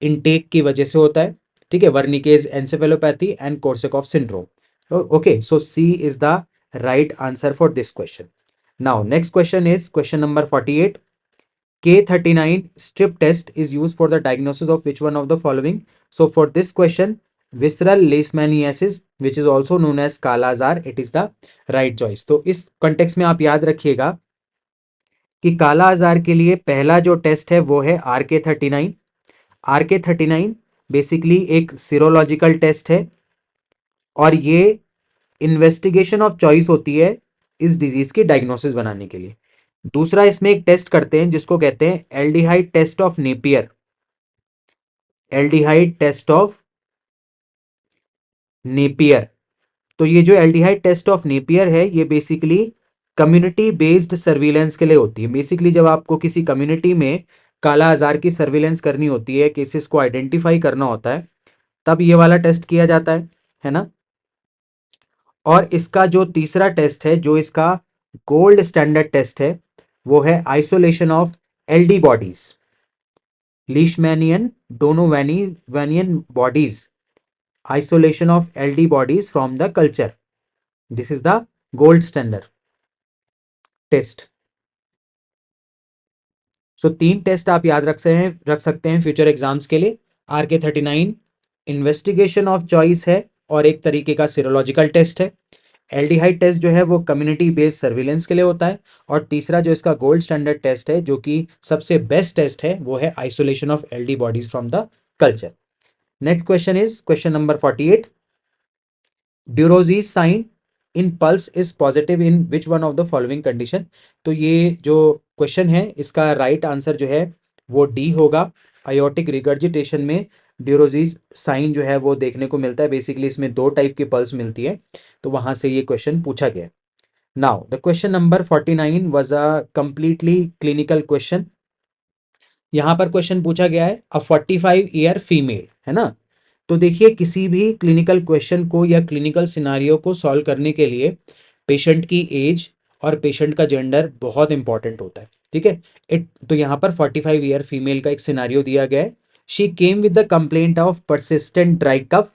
intake की वजह से होता है, ठीक है, Wernicke's encephalopathy and Korsakoff syndrome. Okay, so C is the right answer for this question. Now next question is question number 48, K39 strip test is used for the diagnosis of which one of the following? So for this question, visceral leishmaniasis, which is also known as काला आजार, it is the right choice। तो इस context में आप याद रखिएगा कि काला आजार के लिए पहला जो टेस्ट है वो है RK39। RK39 बेसिकली एक सीरोलॉजिकल टेस्ट है और ये इन्वेस्टिगेशन ऑफ चॉइस होती है इस डिजीज की डायग्नोसिस बनाने के लिए। दूसरा इसमें एक टेस्ट करते हैं जिसको कहते हैं aldehyde test of Napier. Aldehyde test of Napier, तो ये जो एल्डिहाइड टेस्ट ऑफ नेपियर है ये बेसिकली कम्युनिटी बेस्ड सर्विलेंस के लिए होती है। बेसिकली जब आपको किसी कम्युनिटी में काला आजार की सर्विलेंस करनी होती है, केसेस को आइडेंटिफाई करना होता है, तब ये वाला टेस्ट किया जाता है ना। और इसका जो तीसरा टेस्ट है, जो इसका गोल्ड स्टैंडर्ड टेस्ट है, वो है isolation of LD bodies, leishmanian donovanian bodies, isolation of LD bodies from the culture. This is the gold standard test. So तीन टेस्ट आप याद रख सकते हैं फ्यूचर एग्जाम्स के लिए। RK39 इन्वेस्टिगेशन ऑफ चॉइस है और एक तरीके का सीरोलॉजिकल टेस्ट है। एल्डिहाइड टेस्ट जो है वो कम्युनिटी बेस्ड सर्विलेंस के लिए होता है। और तीसरा जो इसका गोल्ड स्टैंडर्ड टेस्ट है, जो कि सबसे बेस्ट टेस्ट है, वो है isolation of LD bodies from the culture. Next question is question number 48, Duroziez's sign in pulse is positive in which one of the following condition. तो ये जो क्वेश्चन है इसका राइट आंसर जो है वो डी होगा। आयोटिक रिगर्जिटेशन में ड्यूरोजीज साइन जो है वो देखने को मिलता है। बेसिकली इसमें दो टाइप की पल्स मिलती है, तो वहां से ये क्वेश्चन पूछा गया। Now the question number 49 was a completely clinical question. यहाँ पर क्वेश्चन पूछा गया है, अ 45 ईयर फीमेल, है ना। तो देखिए किसी भी क्लिनिकल क्वेश्चन को या क्लिनिकल सिनारियो को सॉल्व करने के लिए पेशेंट की एज और पेशेंट का जेंडर बहुत इंपॉर्टेंट होता है, ठीक है। तो यहाँ पर 45 ईयर फीमेल का एक सिनारियो दिया गया है। She came with the complaint of persistent dry cough,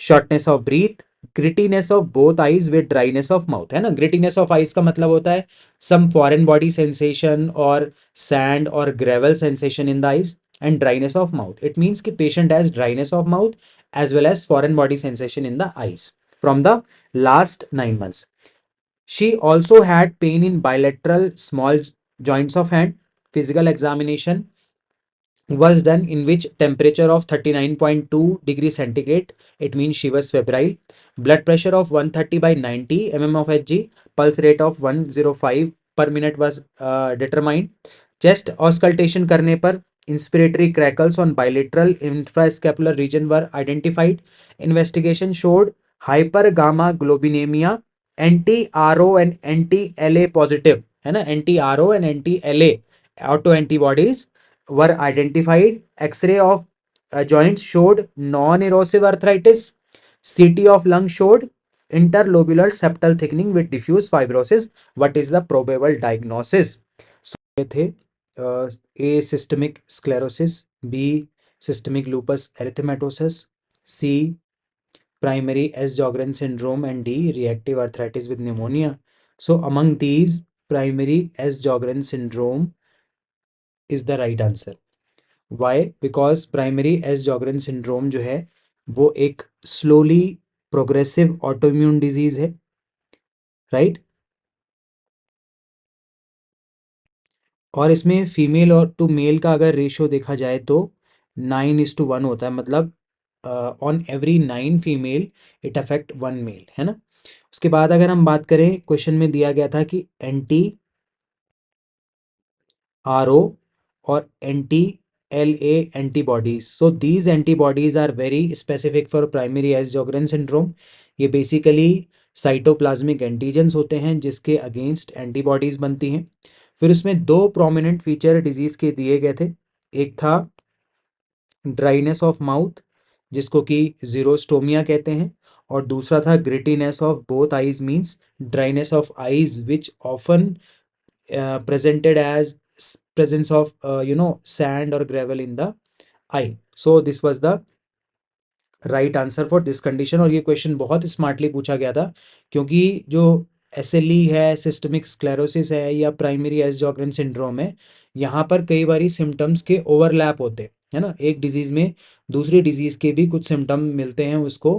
shortness of breath, grittiness of both eyes with dryness of mouth, है ना। ग्रिटीनेस ऑफ आईज का मतलब होता है सम फॉरेन बॉडी सेंसेशन और सैंड और gravel sensation in the eyes, and dryness of mouth. It means कि patient has dryness of mouth as well as foreign body sensation in the eyes from the last 9 months. She also had pain in bilateral small joints of hand. Physical examination was done in which temperature of 39.2 degrees centigrade. It means she was febrile. Blood pressure of 130 by 90 mm of Hg. Pulse rate of 105 per minute was determined. Chest auscultation करने पर inspiratory crackles on bilateral infrascapular region were identified. Investigation showed hypergamma anti RO and anti LA positive है ना, anti RO and anti LA auto antibodies were identified. X-ray of joints showed non-erosive arthritis. CT of lung showed interlobular septal thickening with diffuse fibrosis. What is the probable diagnosis? So ये थे A systemic sclerosis, B systemic lupus erythematosus, C primary Sjogren syndrome, and D reactive arthritis with pneumonia. So among these, primary Sjogren syndrome is the right answer. Why? Because primary Sjogren syndrome जो है वो एक slowly progressive autoimmune disease है, right? और इसमें female और to mail का अगर रेशियो देखा जाए तो 9:1 होता है, मतलब on every 9 female it affect 1 male, है ना? उसके बाद अगर हम बात करें, क्वेश्चन में दिया गया था कि anti RO or anti-LA antibodies. So these antibodies are very specific for primary Sjogren syndrome. ये बेसिकली साइटोप्लाज्मिक एंटीजेंस होते हैं जिसके अगेंस्ट एंटीबॉडीज बनती हैं। फिर उसमें दो प्रोमिनेंट फीचर डिजीज के दिए गए थे। एक था ड्राइनेस ऑफ माउथ, जिसको कि जीरोस्टोमिया कहते हैं, और दूसरा था grittiness of both eyes, means dryness of eyes which often presented as presence of sand or gravel in the eye. So this was the right answer for this condition। और ये question बहुत smartly पूछा गया था क्योंकि जो SLE है, systemic sclerosis है या प्राइमरी एस जॉगरेन सिंड्रोम है, यहाँ पर कई बारी सिम्टम्स के ओवरलैप होते हैं, है ना? एक डिजीज में दूसरी डिजीज के भी कुछ सिम्टम मिलते हैं, उसको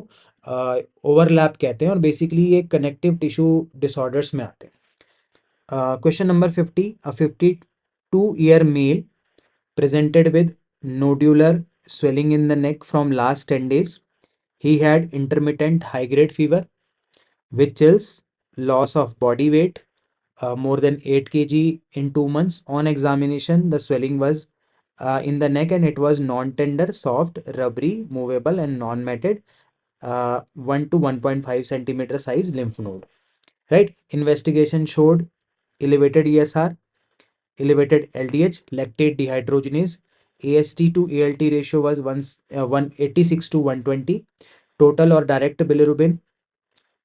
ओवरलैप कहते हैं, और बेसिकली ये कनेक्टिव टिश्यू डिसऑर्डर्स में आते हैं। Question number 50. A 52-year male presented with nodular swelling in the neck from last 10 days. He had intermittent high-grade fever with chills, loss of body weight, more than 8 kg in 2 months. On examination, the swelling was in the neck and it was non-tender, soft, rubbery, movable and non-matted, 1 to 1.5 centimeter size lymph node. Right? Investigation showed elevated ESR, elevated LDH, lactate dehydrogenase. AST to ALT ratio was 186 to 120. Total or direct bilirubin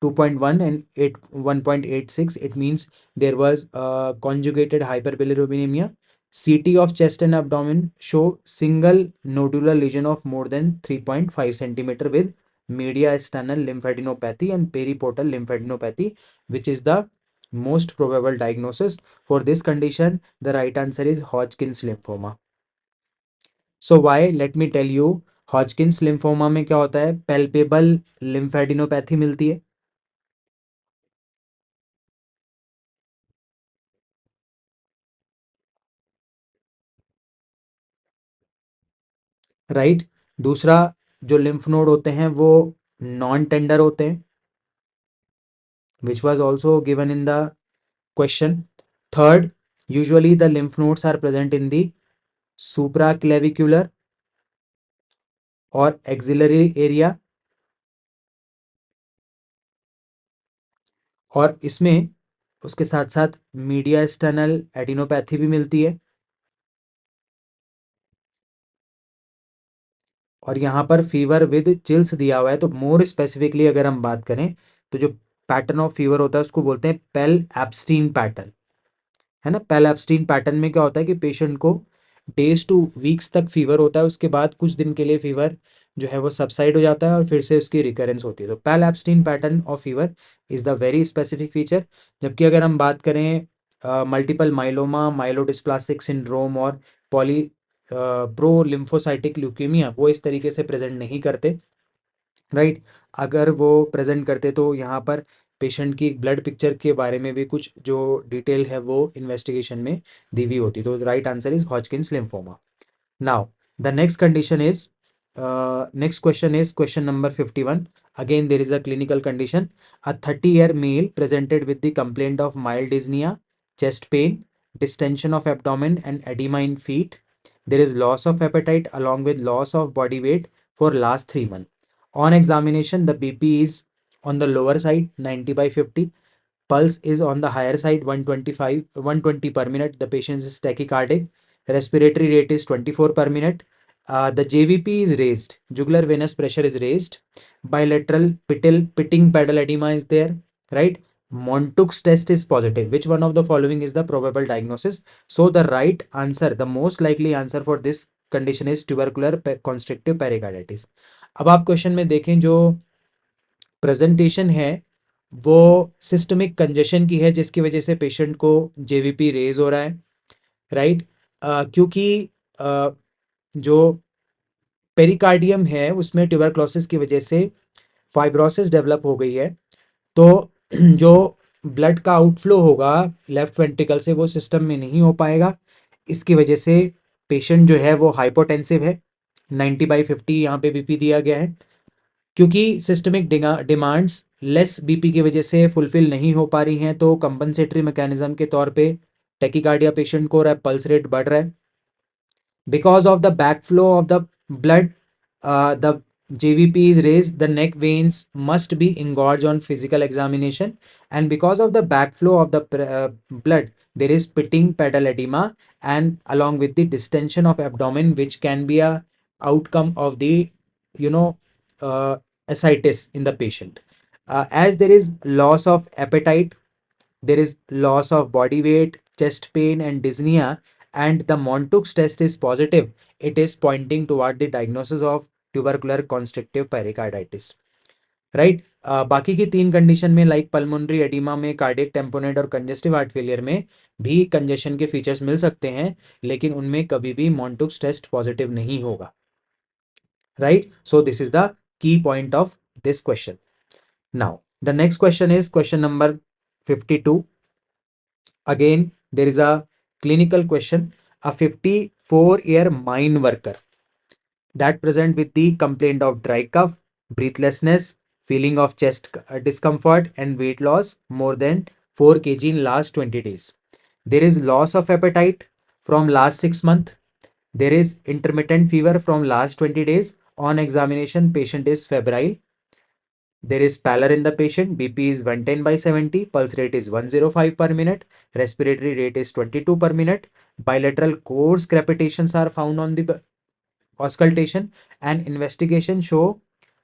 2.1 and 1.86. It means there was conjugated hyperbilirubinemia. CT of chest and abdomen show single nodular lesion of more than 3.5 centimeter with mediastinal lymphadenopathy and periportal lymphadenopathy, which is the most probable diagnosis for this condition. The right answer is Hodgkin's lymphoma. So why? Let me tell you. Hodgkin's lymphoma में क्या होता है? Palpable lymphadenopathy मिलती है, right? दूसरा, जो lymph node होते हैं वो नॉन टेंडर होते हैं, which was also given in the question. Third, usually the lymph nodes are present in the supraclavicular और एक्सिलरी एरिया, और इसमें उसके साथ साथ मीडियास्टेनल एडिनोपैथी भी मिलती है। और यहाँ पर फीवर विद चिल्स दिया हुआ है, तो मोर स्पेसिफिकली अगर हम बात करें तो जो पैटर्न ऑफ फीवर होता है उसको बोलते हैं पेल एब्स्टीन पैटर्न, है ना? पेल एब्स्टीन पैटर्न में क्या होता है कि पेशेंट को डेज टू वीक्स तक फीवर होता है, उसके बाद कुछ दिन के लिए फीवर जो है वो सबसाइड हो जाता है और फिर से उसकी रिकरेंस होती है। तो Pel Ebstein pattern of fever is the very specific feature. जबकि अगर हम बात करें मल्टीपल माइलोमा, माइलोडिस्प्लास्टिक सिंड्रोम और पॉली प्रो लिम्फोसाइटिक ल्यूकेमिया, वो इस तरीके से प्रेजेंट नहीं करते, राइट? अगर वो प्रेजेंट करते तो यहाँ पर पेशेंट की ब्लड पिक्चर के बारे में भी कुछ जो डिटेल है वो इन्वेस्टिगेशन में दी हुई होती। तो right answer is Hodgkin's lymphoma. Now, the next condition is, next question is question number 51. Again, there is a clinical condition. A 30-year male presented with the complaint of mild dyspnea, chest pain, distension of abdomen, and edema in feet. There is loss of appetite along with loss of body weight for last 3 months. On examination, the BP is on the lower side, 90/50. Pulse is on the higher side, 120 per minute. The patient is tachycardic. Respiratory rate is 24 per minute. The JVP is raised. Jugular venous pressure is raised. Bilateral pitting pedal edema is there, right? Montuk's test is positive. Which one of the following is the probable diagnosis? So the right answer, the most likely answer for this condition is tubercular constrictive pericarditis. अब आप question में देखें, जो presentation है वो systemic congestion की है, जिसकी वजह से पेशेंट को जेवीपी रेज हो रहा है, राइट? क्योंकि जो पेरिकार्डियम है उसमें ट्यूबरक्लोसिस की वजह से फाइब्रोसिस डेवलप हो गई है, तो जो ब्लड का आउटफ्लो होगा लेफ्ट वेंट्रिकल से वो सिस्टम में नहीं हो पाएगा। इसकी वजह से पेशेंट जो है वो हाइपोटेंसिव है, 90/50 यहाँ पे बीपी दिया गया है। क्योंकि सिस्टमिक डिमांड्स लेस बीपी की वजह से फुलफिल नहीं हो पा रही हैं, तो कंपनसेटरी मैकेनिज्म के तौर पे टेकिकार्डिया पेशेंट को हो रहा है, पल्स रेट बढ़ रहा है। Because of the backflow of the blood, the JVP is raised, the neck veins must be engorged on physical examination, and because of the backflow of the blood, there is pitting pedal edema, and along with the distension of abdomen, which can be a outcome of the, you know, ascites in the patient. As there is loss of appetite, there is loss of body weight, chest pain, and dyspnea, and the Montuk's test is positive, it is pointing toward the diagnosis of tubercular constrictive pericarditis, right? बाकी की 3 condition में, like pulmonary oedema में, cardiac tamponade और congestive heart failure में भी congestion के features मिल सकते हैं, लेकिन उनमें कभी भी मॉन्टुक्स टेस्ट पॉजिटिव नहीं होगा, right? So this is the key point of this question. Now, the next question is question number 52. Again, there is a clinical question. A 54-year mine worker that present with the complaint of dry cough, breathlessness, feeling of chest discomfort, and weight loss more than 4 kg in last 20 days. There is loss of appetite from last 6 months. There is intermittent fever from last 20 days. On examination, patient is febrile. There is pallor in the patient. BP is 110/70. Pulse rate is 105 per minute. Respiratory rate is 22 per minute. Bilateral coarse crepitations are found on the auscultation, and investigation show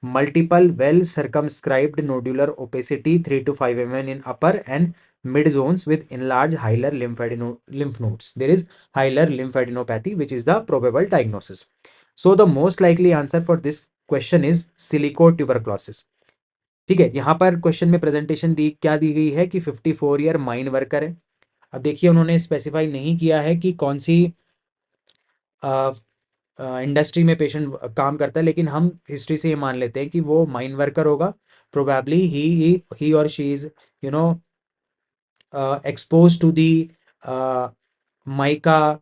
multiple well circumscribed nodular opacity 3 to 5 mm in upper and mid zones with enlarged hilar lymph nodes. There is hilar lymphadenopathy, which is the probable diagnosis. So the most likely answer for this question is silicotuberculosis. ठीक है, यहाँ पर question में presentation क्या दी गई है कि 54-year mine worker है. अब देखिए, उन्होंने स्पेसिफाई नहीं किया है कि कौन सी इंडस्ट्री में पेशेंट काम करता है, लेकिन हम हिस्ट्री से ये मान लेते हैं कि वो माइन वर्कर होगा. प्रोबेबली ही और she is expose to the mica,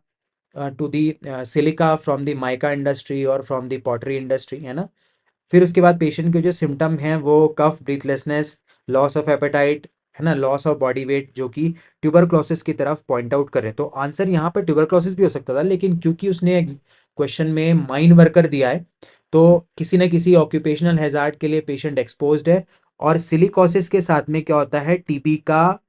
to the silica from the mica industry और फ्रॉम दी पॉटरी इंडस्ट्री, है ना. फिर उसके बाद पेशेंट के जो सिम्टम हैं वो कफ, ब्रीथलेसनेस, लॉस ऑफ एपेटाइट, है ना, लॉस ऑफ बॉडी वेट, जो कि ट्यूबरक्लोसिस की तरफ पॉइंट आउट कर रहे हैं. तो आंसर यहाँ पर ट्यूबरक्लोसिस भी हो सकता था, लेकिन क्योंकि उसने क्वेश्चन में माइन वर्कर दिया है, तो किसी न किसी ऑक्यूपेशनल हैजार्ड के लिए पेशेंट एक्सपोज्ड है. और सिलिकोसिस के साथ में क्या होता है, टीबी का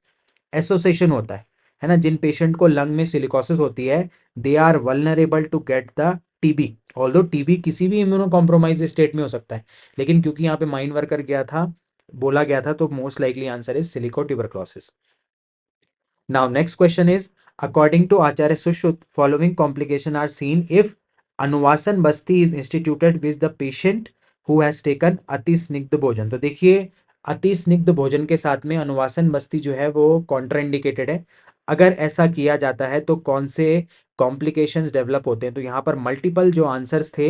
एसोसिएशन होता है ना. जिन पेशेंट को लंग में सिलिकोसिस होती है, they are vulnerable to get the TB. Although TB किसी भी इम्यूनो कॉम्प्रोमाइज स्टेट में हो सकता है, लेकिन क्योंकि यहाँ पे माइन वर्कर बोला गया था, तो most likely answer is silicotuberculosis. Now next question is, according to Acharya Sushruta, following complication are seen if अनुवासन बस्ती is instituted with the patient who has taken अति स्निग्ध भोजन. तो देखिए, अति स्निग्ध भोजन के साथ में अनुवासन बस्ती जो है वो कॉन्ट्राइंडिकेटेड है. अगर ऐसा किया जाता है तो कौन से कॉम्प्लिकेशंस डेवलप होते हैं? तो यहाँ पर मल्टीपल जो आंसर्स थे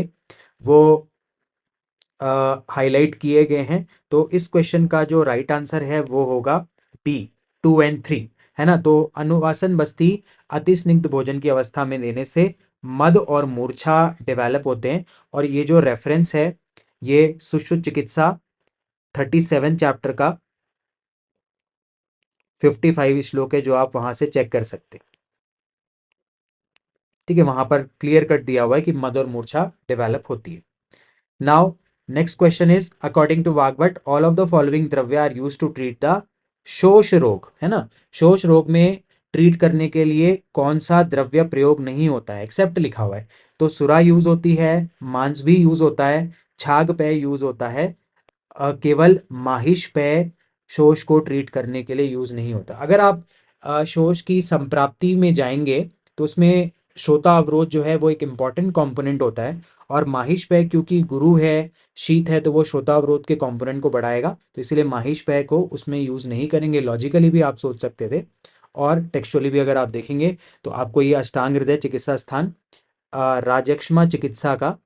वो हाईलाइट किए गए हैं. तो इस क्वेश्चन का जो राइट आंसर है वो होगा बी, 2 और 3, है ना. तो अनुवासन बस्ती अति स्निग्ध भोजन की अवस्था में देने से मद और मूर्छा डेवलप होते हैं। और ये जो रेफरेंस है ये सुश्रुत चिकित्सा 37 चैप्टर का 55 श्लोक है, जो आप वहां से चेक कर सकते हैं। ठीक है, वहां पर क्लियर कट दिया हुआ है कि मद और मूर्छा डेवलप होती है। Now next question is, according to Vagbhata all of the following द्रव्य are use to treat the शोष रोग, है ना। शोष रोग में ट्रीट करने के लिए कौन सा द्रव्य प्रयोग नहीं होता है, एक्सेप्ट लिखा हुआ है। तो सुरा यूज होती है, मांस भी यूज होता है, छाग पेय यूज होता है, केवल माहिष पेय शोष को ट्रीट करने के लिए यूज नहीं होता। अगर आप शोष की संप्राप्ति में जाएंगे तो उसमें श्रोता अवरोध जो है वो एक इम्पॉर्टेंट कंपोनेंट होता है। और माहिष पेय क्योंकि गुरु है, शीत है, तो वो श्रोता अवरोध के कंपोनेंट को बढ़ाएगा, तो इसलिए माहिष पेय को उसमें यूज नहीं करेंगे। लॉजिकली भी आप सोच सकते थे और टेक्सचुअली भी अगर आप देखेंगे तो आपको ये अष्टांग हृदय चिकित्सा स्थान राजक्षमा चिकित्सा का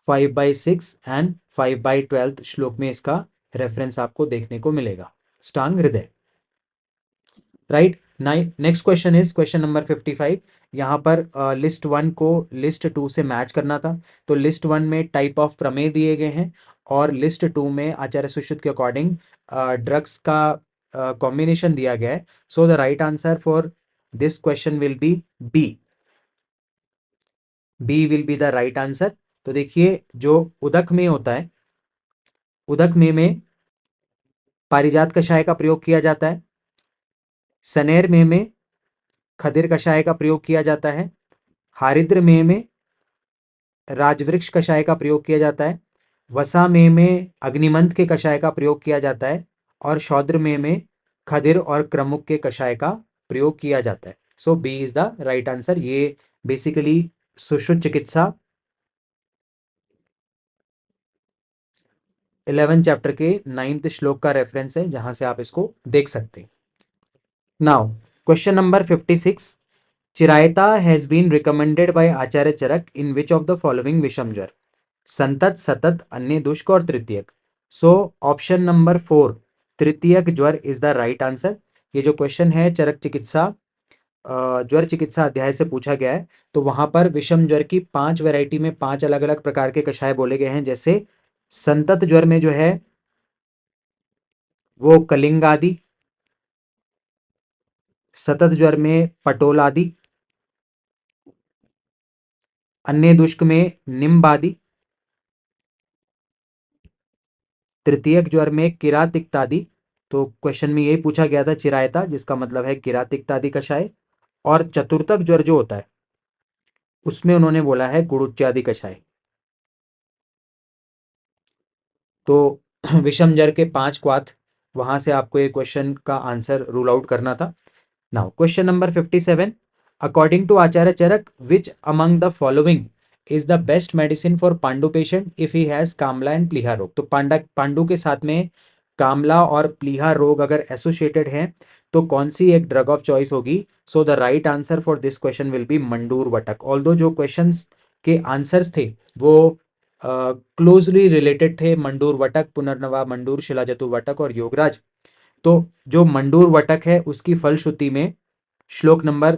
5/6 एंड 5/12 श्लोक में इसका रेफरेंस आपको देखने को मिलेगा, अष्टांग हृदय। Right. Next question is question number 55। यहाँ पर लिस्ट वन को लिस्ट टू से मैच करना था। तो लिस्ट वन में टाइप ऑफ प्रमेय दिए गए हैं और लिस्ट टू में आचार्य सुश्रुत के अकॉर्डिंग ड्रग्स का कॉम्बिनेशन दिया गया है। So the right answer for this question will be B. B will be the right answer. तो देखिए, जो उदक में होता है, उदक में पारिजात कषाय का प्रयोग किया जाता है, सनेर में खदिर कषाय का प्रयोग किया जाता है, हारिद्र में राजवृक्ष कषाय का प्रयोग किया जाता है, वसा में अग्निमंथ के कषाय का प्रयोग किया जाता है, और शौद्र में खदिर और क्रमुक के कषाय का प्रयोग किया जाता है। So B is the right answer. ये बेसिकली सुश्रुत चिकित्सा 11 चैप्टर के 9th श्लोक का रेफरेंस है, जहां से आप इसको देख सकते हैं। Now question number 56। चिरायता has been recommended by Acharya Charaka in which of the following विषम ज्वर, संतत, सतत, अन्य दुष्क और तृतीयक। सो ऑप्शन नंबर 4 तृतीयक ज्वर इज द राइट आंसर। ये जो क्वेश्चन है चरक चिकित्सा ज्वर चिकित्सा अध्याय से पूछा गया है। तो वहां पर विषम ज्वर की 5 वैरायटी में 5 अलग अलग प्रकार के कषाय बोले गए हैं। जैसे संतत ज्वर में जो है वो कलिंग आदि, सतत ज्वर में पटोल आदि, अन्य दुष्क में निम्ब आदि, तृतीयक ज्वर में किरातिक्तादि। तो क्वेश्चन में यही पूछा गया था चिरायता, जिसका मतलब है किरातिक्तादि कषाय। और चतुर्थक ज्वर जो होता है उसमें उन्होंने बोला है गुड़ुच्यादि कषाय। तो विषम ज्वर के 5 क्वाथ, वहां से आपको ये क्वेश्चन का आंसर रूल आउट करना था। Now question number 57। According to Acharya Charaka which among the following is the best medicine for pandu patient if he has kamala and pliha roga. तो पांडु के साथ में कामला और प्लीहा रोग अगर एसोसिएटेड है तो कौन सी एक ड्रग ऑफ चॉइस होगी। So the right answer for this question will be मंडूर वटक। ऑल्दो जो क्वेश्चंस के आंसर्स थे वो क्लोजली रिलेटेड थे, मंडूर वटक, पुनर्नवा मंडूर, शिलाजतु वटक और योगराज। तो जो मंडूर वटक है उसकी फलश्रुति में श्लोक नंबर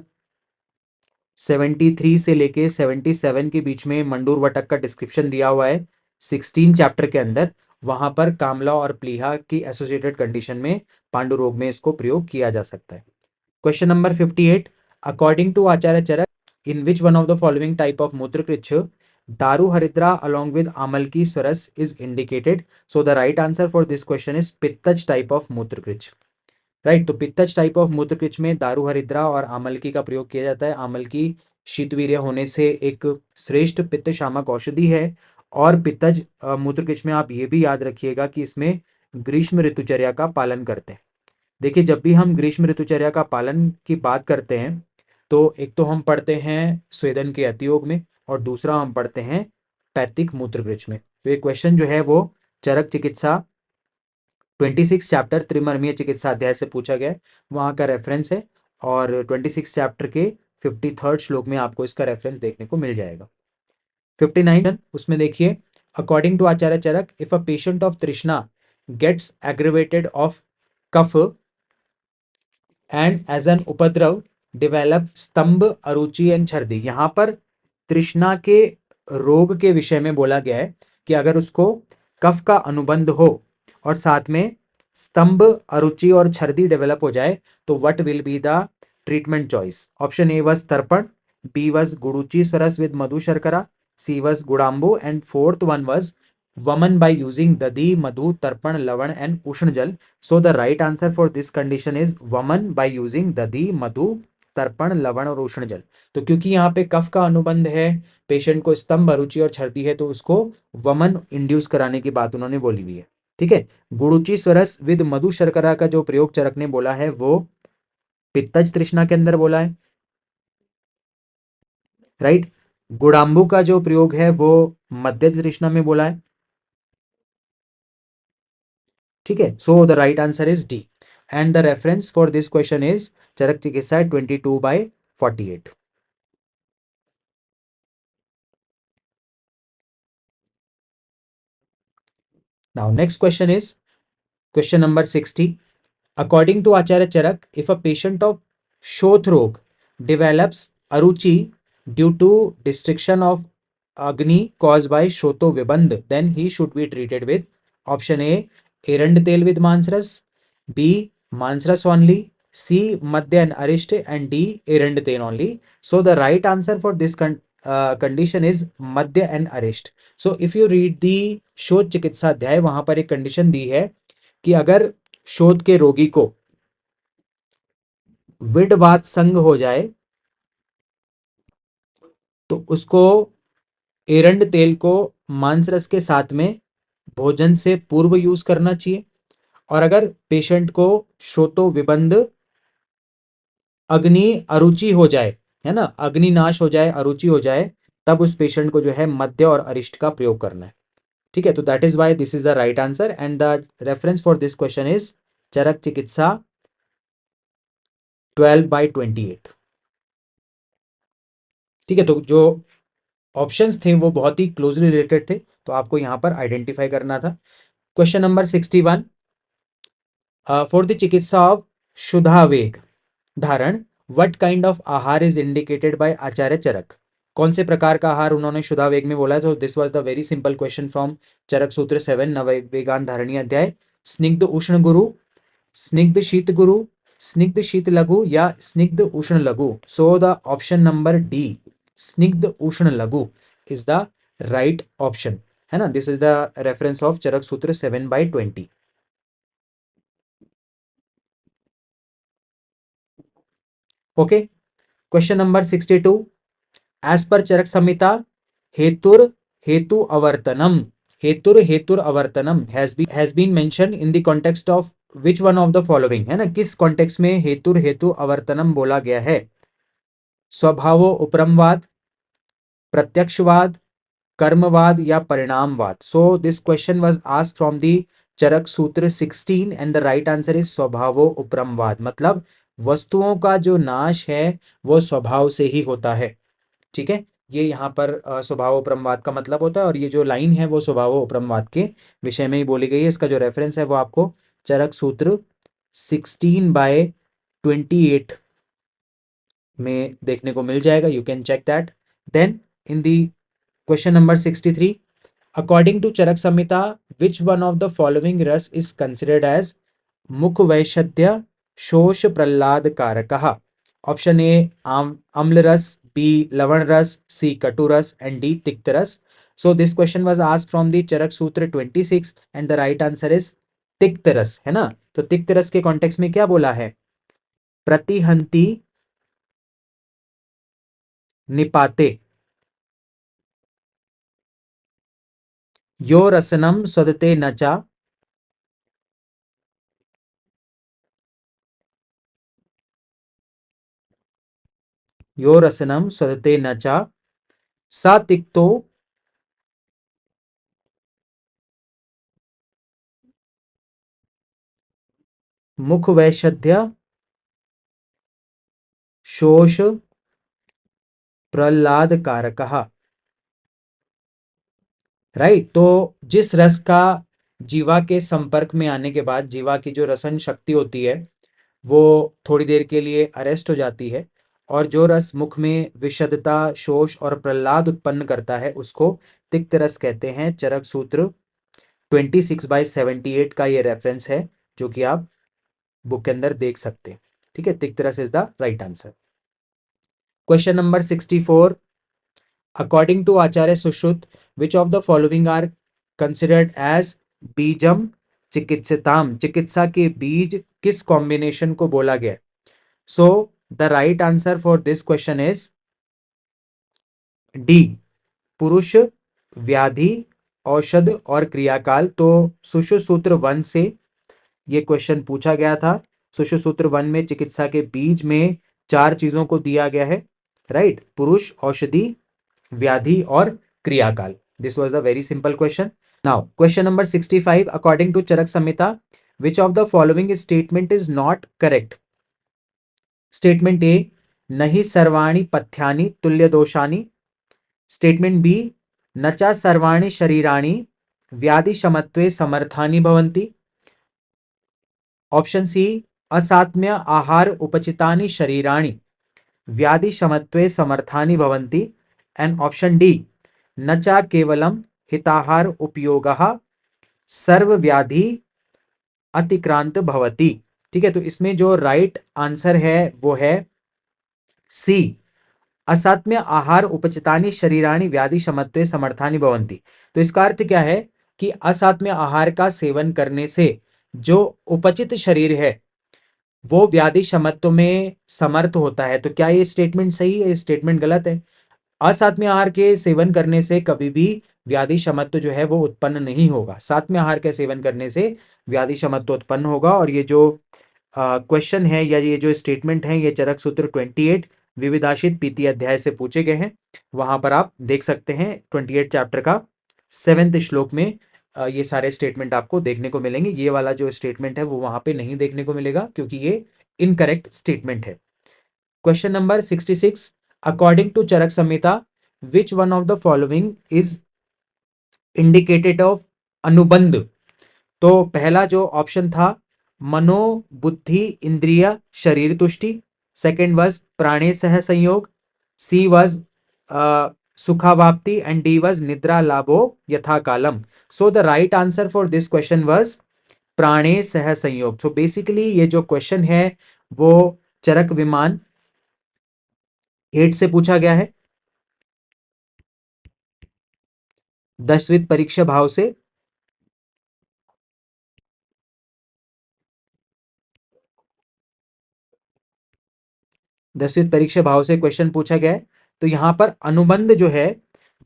73 से लेके 77 के बीच में मंडूर वटक का डिस्क्रिप्शन दिया हुआ है 16 चैप्टर के अंदर। वहां पर कामला और प्लीहा की एसोसिएटेड कंडीशन में पांडु रोग में इसको प्रयोग किया जा सकता है। Question number 58। According to Acharya Charaka in which one of the following type of मूत्रकृच्छ दारू हरिद्रा अलॉन्ग विद आमलकी स्वरस is indicated. So the right answer for this question is पित्तज टाइप ऑफ मूत्रकृच्छ। राइट। तो पित्तज टाइप ऑफ मूत्रकृच्छ में दारू हरिद्रा और आमलकी का प्रयोग किया जाता है। आमलकी शीतवीर्य होने से एक श्रेष्ठ पित्त शामक औषधि है। और पित्तज मूत्रकृच्छ में आप ये भी याद रखिएगा कि इसमें ग्रीष्म ऋतुचर्या का पालन करते हैं। देखिए, जब भी हम ग्रीष्म ऋतुचर्या का पालन की बात करते हैं तो एक तो हम पढ़ते हैं स्वेदन के अतियोग में और दूसरा हम पढ़ते हैं पैतिक मूत्रकृच्छ में। तो ये क्वेश्चन जो है वो चरक चिकित्सा 26 चैप्टर त्रिमर्मीय चिकित्सा अध्याय से पूछा गया है, वहां का रेफरेंस है। और 26 चैप्टर के 53rd श्लोक में आपको इसका रेफरेंस देखने को मिल जाएगा। 59 उसमें देखिए, according to Acharya Charaka if a patient of तृष्णा गेट्स एग्रीवेटेड ऑफ कफ एंड एज एन उपद्रव डेवेलप स्तंभ, अरुचि एंड छर्दी। यहाँ पर तृष्णा के रोग के विषय में बोला गया है कि अगर उसको कफ का अनुबंध हो और साथ में स्तंभ, अरुचि और छर्दी डेवलप हो जाए तो what will be the treatment choice? Option A was तर्पण, बी वॉज गुड़ुचि स्वरस विद मधु शर्करा, सी वॉज गुड़ाम्बू एंड फोर्थ वन वॉज वमन by using दधि, मधु, तर्पण, लवण एंड उष्ण जल. So the right answer for this condition is वमन by using दधि, मधु, तर्पण, लवण और उष्ण जल. तो क्योंकि यहाँ पे कफ का अनुबंध है, पेशेंट को स्तंभ, अरुचि और छर्दी है, तो उसको वमन इंड्यूस कराने की बात उन्होंने बोली हुई है. ठीक है. गुड़ुचि स्वरस विद मधु शर्करा का जो प्रयोग चरक ने बोला है वो पित्तज तृष्णा के अंदर बोला है, राइट. गुड़ाम्बू का जो प्रयोग है वो मध्य तृष्णा में बोला है. ठीक है. So the right answer is D and the reference for this question is Charaka चिकित्सा 22/48. Now next question is question number 60. According to Acharya Charak, if a patient of Shoth Rog develops aruchi due to restriction of Agni caused by Shoto Vibandh, then he should be treated with option A Erand Tel with Mansras, B Mansras only, C Madhya and Arisht, and D Erand Tel only. So the right answer for this condition is Madhya and Arisht. So if you read the शोध चिकित्सा अध्याय, वहां पर एक condition दी है कि अगर शोध के रोगी को विडवात संग हो जाए तो उसको एरंड तेल को मांसरस के साथ में भोजन से पूर्व यूज करना चाहिए, और अगर पेशेंट को शोतो विबंध अग्नि अरुचि हो जाए, है ना, अग्नि नाश हो जाए, अरुचि हो जाए, तब उस पेशेंट को जो है मध्य और अरिष्ट का प्रयोग करना है. ठीक है. तो that is why this is the right answer and the reference for this question is Charaka चिकित्सा 12/28. ठीक है. तो जो ऑप्शंस थे वो बहुत ही क्लोजली रिलेटेड थे, तो आपको यहां पर आइडेंटिफाई करना था. Question number 61. फॉर द चिकित्सा ऑफ शुद्धावेग धारण, व्हाट काइंड ऑफ आहार इज इंडिकेटेड बाय आचार्य चरक? कौन से प्रकार का आहार उन्होंने शुद्धावेग में बोला है? तो this was the very simple question from Charaka सूत्र 7 नववेगान धारणी अध्याय. स्निग्ध उष्ण गुरु, स्निग्ध शीत गुरु, स्निग्ध शीत लघु या स्निग्ध उष्ण लघु. So the option number D स्निग्ध उष्ण लघु इज द राइट ऑप्शन, है ना. This is the reference of Charaka सूत्र 7/20. Okay. Question number 62. As per चरक संहिता हेतुर हेतु अवर्तनम, हेतुर हेतुर अवर्तनम has been mentioned in the context of which one of the following, है ना. किस कॉन्टेक्स्ट में हेतुर हेतु अवर्तनम बोला गया है? स्वभावो उपरमवाद, प्रत्यक्षवाद, कर्मवाद या परिणामवाद. So this question was asked from the Charaka सूत्र 16 and the right answer is स्वभावो उपरमवाद. मतलब वस्तुओं का जो नाश है वो स्वभाव से ही होता है. ठीक है. ये यहाँ पर स्वभाव उपरमवाद का मतलब होता है, और ये जो लाइन है वो स्वभाव उपरमवाद के विषय में ही बोली गई है. इसका जो रेफरेंस है वो आपको चरक सूत्र 16/28 में देखने को मिल जाएगा. You can check that. Then in the question number 63. According to Charaka Samhita which one of the following rasa is considered as mukha vaishadya शोष प्रहलाद कारकः? ऑप्शन ए अम्ल रस, बी लवण रस, सी कटु रस एंड डी तिक्त रस. So this question was asked from the Charaka सूत्र 26 and the right answer is तिक्त रस, है ना. तो तिक्त रस के कॉन्टेक्स्ट में क्या बोला है? प्रतिहंती निपाते यो रसनम सदते न चा, यो रसनम सदते न चा, सा तिक्तो मुख वैशद्य शोष प्रहलाद कारकः. राइट. तो जिस रस का जीवा के संपर्क में आने के बाद जीवा की जो रसन शक्ति होती है वो थोड़ी देर के लिए अरेस्ट हो जाती है, और जो रस मुख में विषदता, शोष और प्रहलाद उत्पन्न करता है उसको तिक्त रस कहते हैं। चरक सूत्र 26/78 का ये रेफरेंस है, जो कि आप बुक के अंदर देख सकते हैं। ठीक है, तिक्त रस is the right answer. Question number 64, according to Acharya Sushruta, which of the following are considered as बीजम चिकित्सताम, चिकित्सा के बीज किस कॉम्बिनेशन को बोला गया? So the right answer for this question is D, पुरुष, व्याधि, औषध और क्रियाकाल। तो सुश्रुत सूत्र 1 से ये क्वेश्चन पूछा गया था। सुश्रुत सूत्र 1 में चिकित्सा के बीज में 4 चीजों को दिया गया है, राइट? पुरुष, औषधि, व्याधि और क्रियाकाल। This was the very simple question. Now question number 65, according to Charaka Samhita, which of the following statement is not correct? Statement A, नहीं सर्वाणि पथ्यानि तुल्य दोषानि। स्टेटमेंट बी, न च सर्वाणि शरीराणि व्याधि शमत्वे समर्थानि भवन्ति। ऑप्शन सी, असात्म्य आहार उपचितानि शरीराणि व्याधि शमत्वे समर्थानि भवन्ति। एंड ऑप्शन डी, न च केवलम हिताहार उपयोगः सर्व व्याधि अतिक्रांत भवति। ठीक है, तो इसमें जो राइट आंसर है वो है सी, असात्म्य आहार उपचितानि शरीराणि व्याधि शमत्वे समर्थानि भवन्ति। तो इसका अर्थ क्या है कि असात्म्य आहार का सेवन करने से जो उपचित शरीर है वो व्याधि शमत्व में समर्थ होता है। तो क्या ये स्टेटमेंट सही है? ये स्टेटमेंट गलत है। असात्म्य आहार के सेवन करने से कभी भी व्याधि शमत्व जो है वो उत्पन्न नहीं होगा। सात्म्य आहार के सेवन करने से व्याधि शमत्व उत्पन्न होगा। और ये जो क्वेश्चन है या ये जो स्टेटमेंट है ये चरक सूत्र 28 विविधाशित पीति अध्याय से पूछे गए हैं। वहां पर आप देख सकते हैं 28 चैप्टर का 7th श्लोक में ये सारे स्टेटमेंट आपको देखने को मिलेंगे। ये वाला जो स्टेटमेंट है वो वहां पे नहीं देखने को मिलेगा क्योंकि ये इनकरेक्ट स्टेटमेंट है। Question number 66, according to Charaka Samhita, which one of the following is indicated of anubandha? तो पहला जो ऑप्शन था मनो बुद्धि इंद्रिय शरीर तुष्टि, सेकेंड वॉज प्राणे सह संयोग, सी वॉज सुखावाप्ति एंड डी वॉज निद्रा लाभो यथा कालम। So the right answer for this question was प्राणे सह संयोग। सो बेसिकली ये जो क्वेश्चन है वो चरक विमान 8 से पूछा गया है, 10वीं परीक्षा भाव से। 10वीं परीक्षा भाव से क्वेश्चन पूछा गया है। तो यहां पर अनुबंध जो है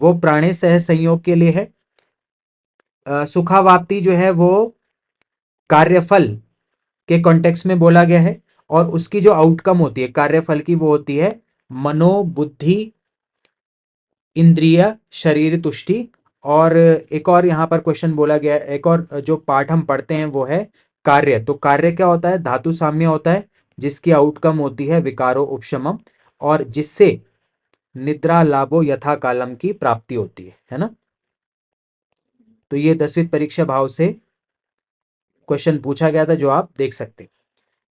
वो प्राणे सह संयोग के लिए है। सुखावाप्ति जो है वो कार्यफल के कॉन्टेक्स्ट में बोला गया है, और उसकी जो आउटकम होती है कार्यफल की वो होती है मनोबुद्धि इंद्रिय शरीर तुष्टि। और एक और यहाँ पर क्वेश्चन बोला गया, एक और जो पार्ट हम पढ़ते हैं वो है कार्य। तो कार्य क्या होता है? धातु साम्य होता है जिसकी आउटकम होती है विकारो उपशमम, और जिससे निद्रा लाभो यथा कालम की प्राप्ति होती है ना। तो ये 10वीं परीक्षा भाव से क्वेश्चन पूछा गया था जो आप देख सकते हैं।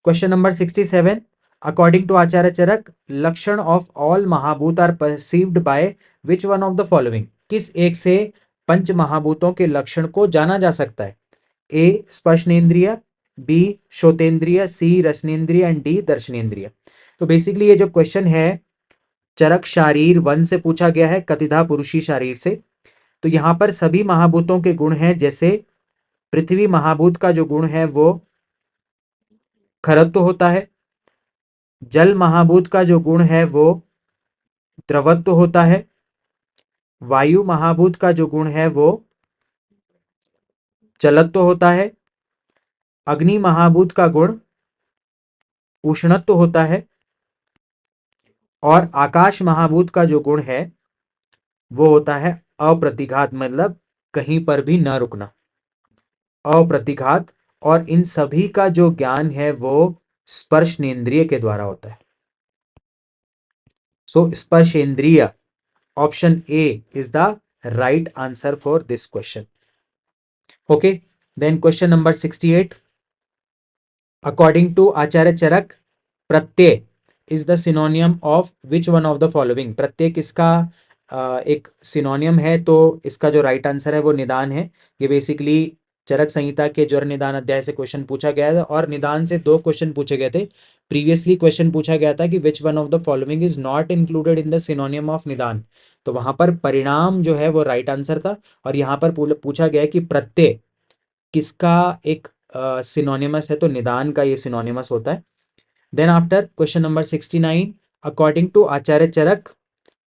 Question number 67, according to Acharya Charaka, लक्षण ऑफ ऑल महाभूत are perceived by which one of the following? किस एक से पंच महाभूतों के लक्षण को जाना जा सकता है? ए स्पर्शनेन्द्रिय, बी श्रोतेंद्रिय, सी रसनेन्द्रिय एंड डी दर्शनेन्द्रिय। तो बेसिकली ये जो क्वेश्चन है चरक शारीर 1 से पूछा गया है, कतिधा पुरुषी शारीर से। तो यहां पर सभी महाभूतों के गुण हैं, जैसे पृथ्वी महाभूत का जो गुण है वो खरत्व होता है, जल महाभूत का जो गुण है वो द्रवत्व होता है, वायु महाभूत का जो गुण है वो चलत्व होता है, अग्नि महाभूत का गुण उष्णत्व होता है, और आकाश महाभूत का जो गुण है वो होता है अप्रतिघात, मतलब कहीं पर भी न रुकना, अप्रतिघात। और इन सभी का जो ज्ञान है वो स्पर्शनेन्द्रिय के द्वारा होता है। सो स्पर्शेंद्रिय, option A is the right answer for this question. Okay, then question number 68, according to Acharya Charaka, प्रत्यय is the synonym of which one of the following. प्रत्यय किसका एक सिनोनियम है? तो इसका जो राइट आंसर है वो निदान है। ये बेसिकली चरक संहिता के ज्वर निदान अध्याय से क्वेश्चन पूछा गया है और निदान से दो क्वेश्चन पूछे गए थे। प्रीवियसली क्वेश्चन पूछा गया था कि विच one of the following is not included in the synonym of निदान, तो वहां पर परिणाम जो है वो राइट आंसर था। और यहाँ पर पूछा गया है कि प्रत्यय किसका एक सिनोनिमस है, तो निदान का ये सिनोनिमस होता है। Then after question number 69, according to Acharya Charaka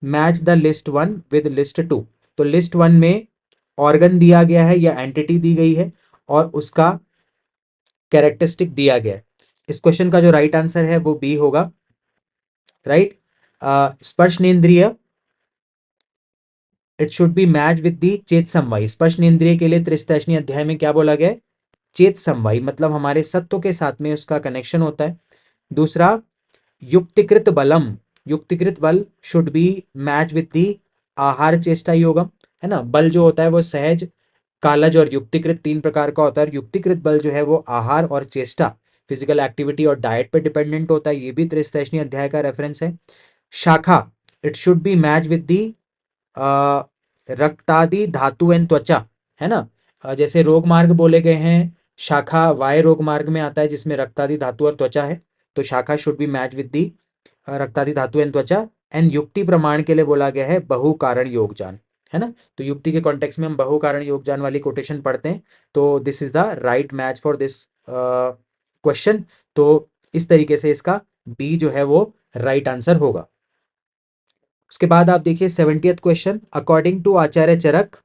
match the list one with list two. तो लिस्ट वन में ऑर्गन दिया गया है या एंटिटी दी गई है और उसका कैरेक्टरिस्टिक दिया गया है। इस क्वेश्चन का जो राइट आंसर है वो बी होगा। राइट, स्पर्शनेंद्रिय, it should be match with the चेत समवायी। स्पर्शनेंद्रिय के लिए त्रिस्तैष्णी अध्याय में क्या बोला गया है? चेत समवायी, मतलब हमारे सत्व के साथ में उसका कनेक्शन होता है। दूसरा, युक्तिकृत बलम, युक्तिकृत बल शुड बी मैच विद दी आहार चेष्टा योगम, है ना। बल जो होता है वो सहज, कालज और युक्तिकृत तीन प्रकार का होता है। युक्तिकृत बल जो है वो आहार और चेष्टा, फिजिकल एक्टिविटी और डाइट पे डिपेंडेंट होता है। ये भी त्रिस्तैष्णी अध्याय का रेफरेंस है। शाखा, it should be match with the रक्तादि धातु एंड त्वचा, है ना। जैसे रोग मार्ग बोले गए हैं, शाखा वाय रोग मार्ग में आता है जिसमें रक्तादि धातु और त्वचा है, तो शाखा should be match with the रक्तादि धातु एंड त्वचा। एंड युक्ति प्रमाण के लिए बोला गया है बहु कारण योगजान, है ना। तो युक्ति के कॉन्टेक्स्ट में हम बहु कारण योगजान वाली कोटेशन पढ़ते हैं। तो this is the right match for this question. तो इस तरीके से इसका बी जो है वो राइट आंसर होगा। उसके बाद आप देखिए 70th question, according to Acharya Charaka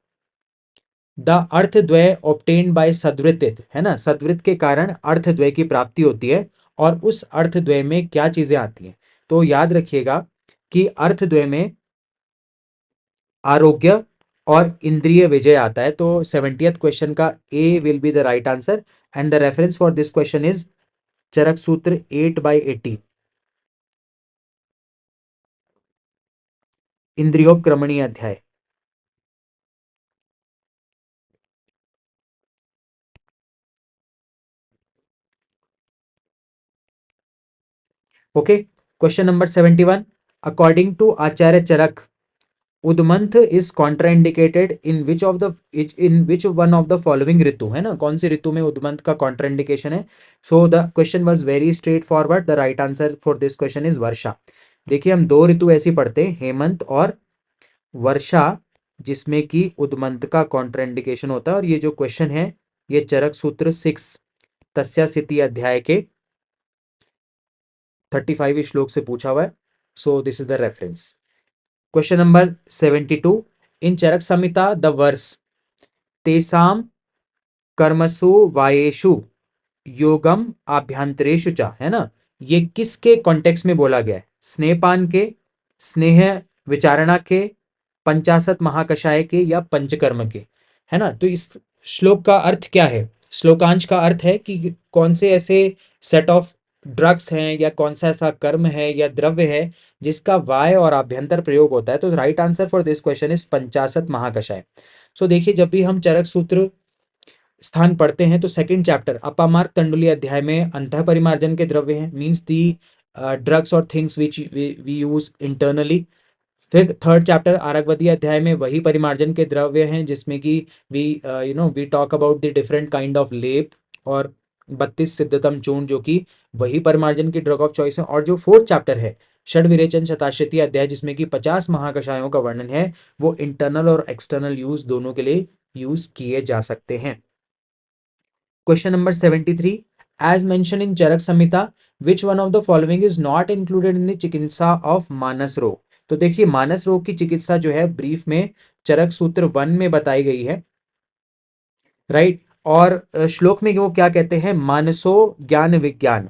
the artha dvaya obtained bye सद्वृत्त, है ना। सद्वृत्त के कारण अर्थ द्वय की प्राप्ति होती है और उस अर्थ द्वय में क्या चीजें आती हैं? तो याद रखिएगा कि अर्थ द्वय में आरोग्य और इंद्रिय विजय आता है। तो 70th क्वेश्चन का A will be the right answer and the reference for this question is Charaka सूत्र 8/80, इंद्रियोपक्रमणीय अध्याय। Okay, question number 71, according to Acharya Charaka उदमंथ is contraindicated in which one of the following ऋतु, है ना। कौन सी ऋतु में उदमंथ का कॉन्ट्राइंडिकेशन है? So the question was very straightforward, the right answer for this question is वर्षा। देखिए हम दो ऋतु ऐसी पढ़ते हैं, हेमंत और वर्षा, जिसमें कि उदमंथ का कॉन्ट्राइंडिकेशन होता है। और ये जो क्वेश्चन है ये चरक सूत्र 6 तस्यासिति अध्याय के 35 श्लोक से पूछा हुआ है। So this is the reference. Question number 72, in Charaka Samhita the verse तेसाम कर्मसु वायेषु योगम आभ्यंतरेषु च, है ना। ये किसके कॉन्टेक्स्ट में बोला गया है? स्नेहपान के, स्नेह विचारणा के, पंचाशत महाकषाय के या पंचकर्म के, है ना। तो इस श्लोक का अर्थ क्या है? श्लोकांश का अर्थ है कि कौन से ऐसे सेट ऑफ ड्रग्स हैं या कौन सा ऐसा कर्म है या द्रव्य है जिसका वाय और आभ्यंतर प्रयोग होता है। तो right answer for this question is पंचाशत महाकषाय। सो देखिए जब भी हम चरक सूत्र स्थान पढ़ते हैं तो सेकंड चैप्टर अपामार्ग तंडुली अध्याय में अंतः परिमार्जन के द्रव्य हैं, मींस दी ड्रग्स और things which we use internally. फिर थर्ड चैप्टर आरगवदी अध्याय में वही परिमार्जन के द्रव्य हैं जिसमें कि we talk about the different kind of lepa और 32 सिद्धतम चूर्ण जो कि वही परिमार्जन की ड्रग ऑफ चॉइस है। और जो फोर्थ चैप्टर है षड विरेचन शताश्रिती अध्याय जिसमें कि 50 महाकषायों का वर्णन है, वो इंटरनल और एक्सटर्नल यूज दोनों के लिए यूज किए जा सकते हैं। Question number 73, as mentioned in Charaka Samhita which one of the following is not included in the चिकित्सा of मानस रोग? तो देखिए मानस रोग की चिकित्सा जो है ब्रीफ में चरक सूत्र 1 में बताई गई है, राइट। और श्लोक में वो क्या कहते हैं? मानसो ज्ञान विज्ञान,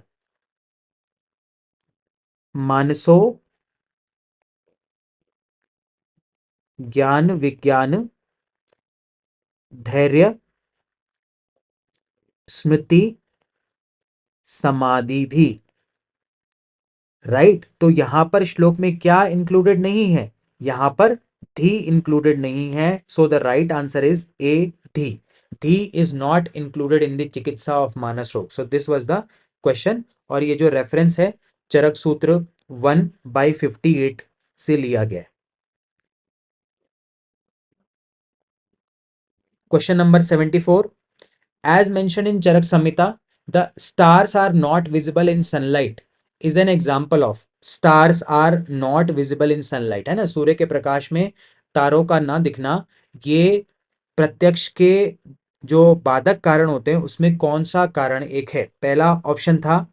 मानसो ज्ञान विज्ञान, धैर्य, स्मृति, समाधि भी, राइट। तो यहां पर श्लोक में क्या इंक्लूडेड नहीं है? यहां पर धी इंक्लूडेड नहीं है। So the right answer is a, धी। धी is not included in the चिकित्सा ऑफ मानस रोग। सो दिस वाज द क्वेश्चन, और ये जो रेफरेंस है चरक सूत्र 1/58 से लिया गया है। Question number 74, as mentioned in Charak Samhita, the stars are not visible in sunlight is an example of। stars are not visible in sunlight, है ना, सूर्य के प्रकाश में तारों का ना दिखना, ये प्रत्यक्ष के जो बाधक कारण होते हैं उसमें कौन सा कारण एक है? पहला ऑप्शन था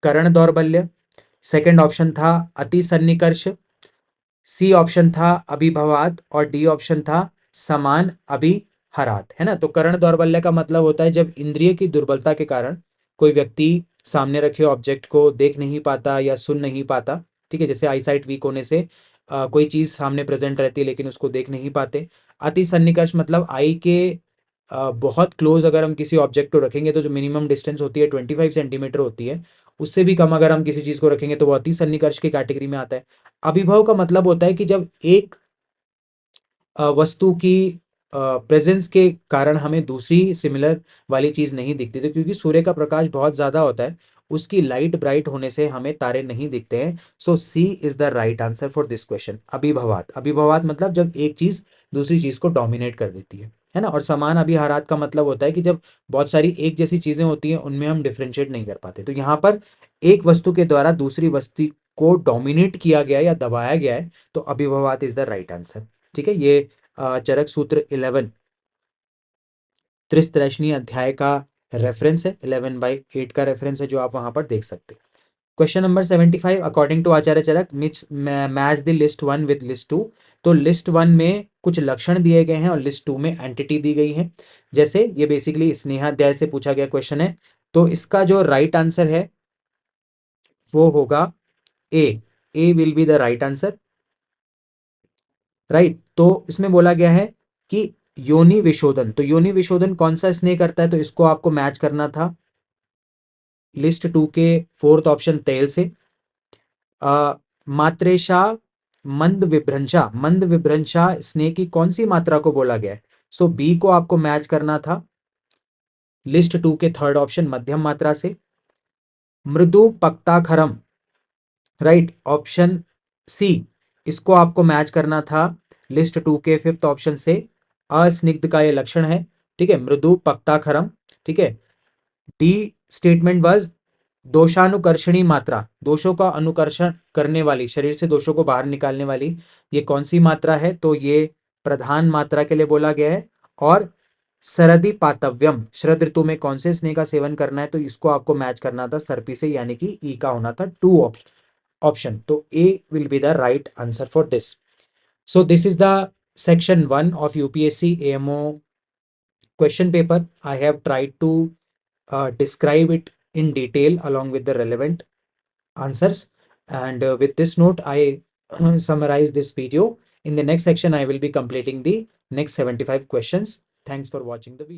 करण दौर्बल्य, सेकंड ऑप्शन था अति सन्निकर्ष, सी ऑप्शन था अभिभवात, और डी ऑप्शन था समान अभिहरात, है ना। तो करण दौर्बल्य का मतलब होता है जब इंद्रिय की दुर्बलता के कारण कोई व्यक्ति सामने रखे ऑब्जेक्ट को देख नहीं पाता या सुन नहीं पाता, ठीक है, जैसे आईसाइट वीक होने से कोई चीज सामने प्रेजेंट रहती है लेकिन उसको देख नहीं पाते। अति सन्निकर्ष मतलब आई के बहुत क्लोज अगर हम किसी ऑब्जेक्ट को रखेंगे तो जो मिनिमम डिस्टेंस होती है 25 सेंटीमीटर होती है, उससे भी कम अगर हम किसी चीज को रखेंगे तो वो अति सन्निकर्ष की कैटेगरी में आता है। अभिभव का मतलब होता है कि जब एक वस्तु की प्रेजेंस के कारण हमें दूसरी सिमिलर वाली चीज नहीं दिखती, तो क्योंकि सूर्य का प्रकाश बहुत ज्यादा होता है, उसकी लाइट ब्राइट होने से हमें तारे नहीं दिखते हैं। So C is the right answer for this question. अभिभवात, अभिभवात मतलब जब एक चीज दूसरी चीज को डोमिनेट कर देती है ना। और समान अभिहारात का मतलब होता है कि जब बहुत सारी एक जैसी चीजें होती हैं उनमें हम डिफ्रेंशिएट नहीं कर पाते। तो यहाँ पर एक वस्तु के द्वारा दूसरी वस्तु को डोमिनेट किया गया या दबाया गया है, तो अभिभवात इज द राइट आंसर। ठीक है, ये चरक सूत्र 11 त्रिस्त्रैष्णीय अध्याय का रेफरेंस है, 11/8 का रेफरेंस है जो आप वहां पर देख सकते हैं। Question number 75, according to Acharya Charaka match the list 1 with list 2। तो लिस्ट 1 में कुछ लक्षण दिए गए हैं और लिस्ट 2 में एंटिटी दी गई है। जैसे ये बेसिकली स्नेहाध्याय से पूछा गया क्वेश्चन है, तो इसका जो राइट आंसर है वो होगा A. A will be the right answer, right. तो इसमें बोला गया है कि योनि विशोधन, तो योनि विशोधन कौन सा स्नेह करता है, तो इसको आपको मैच करना था लिस्ट 2 के फोर्थ ऑप्शन तेल से। मात्रेशा मंद विभ्रंशा, मंद विभ्रंशा स्नेह की कौन सी मात्रा को बोला गया है? सो बी को आपको मैच करना था लिस्ट 2 के थर्ड ऑप्शन मध्यम मात्रा से। मृदु पक्ताखरम, राइट, ऑप्शन सी, इसको आपको मैच करना था लिस्ट 2 के फिफ्थ ऑप्शन से। अस्निग्ध का ये लक्षण है, ठीक है, मृदु पक्ताखरम, ठीक है। डी स्टेटमेंट वाज दोषानुकर्षणी मात्रा, दोषों का अनुकर्षण करने वाली, शरीर से दोषों को बाहर निकालने वाली ये कौन सी मात्रा है? तो ये प्रधान मात्रा के लिए बोला गया है। और सरदि पातव्यम, शरद ऋतु में कौन से स्नेह का सेवन करना है? तो इसको आपको मैच करना था सर्पी से, यानी कि ई का होना था टू ऑप्शन। तो A will be the right answer for this. So this is the section 1 of UPSC AMO question paper. I have tried to describe it in detail along with the relevant answers. And with this note, I summarize this video. In the next section, I will be completing the next 75 questions. Thanks for watching the video.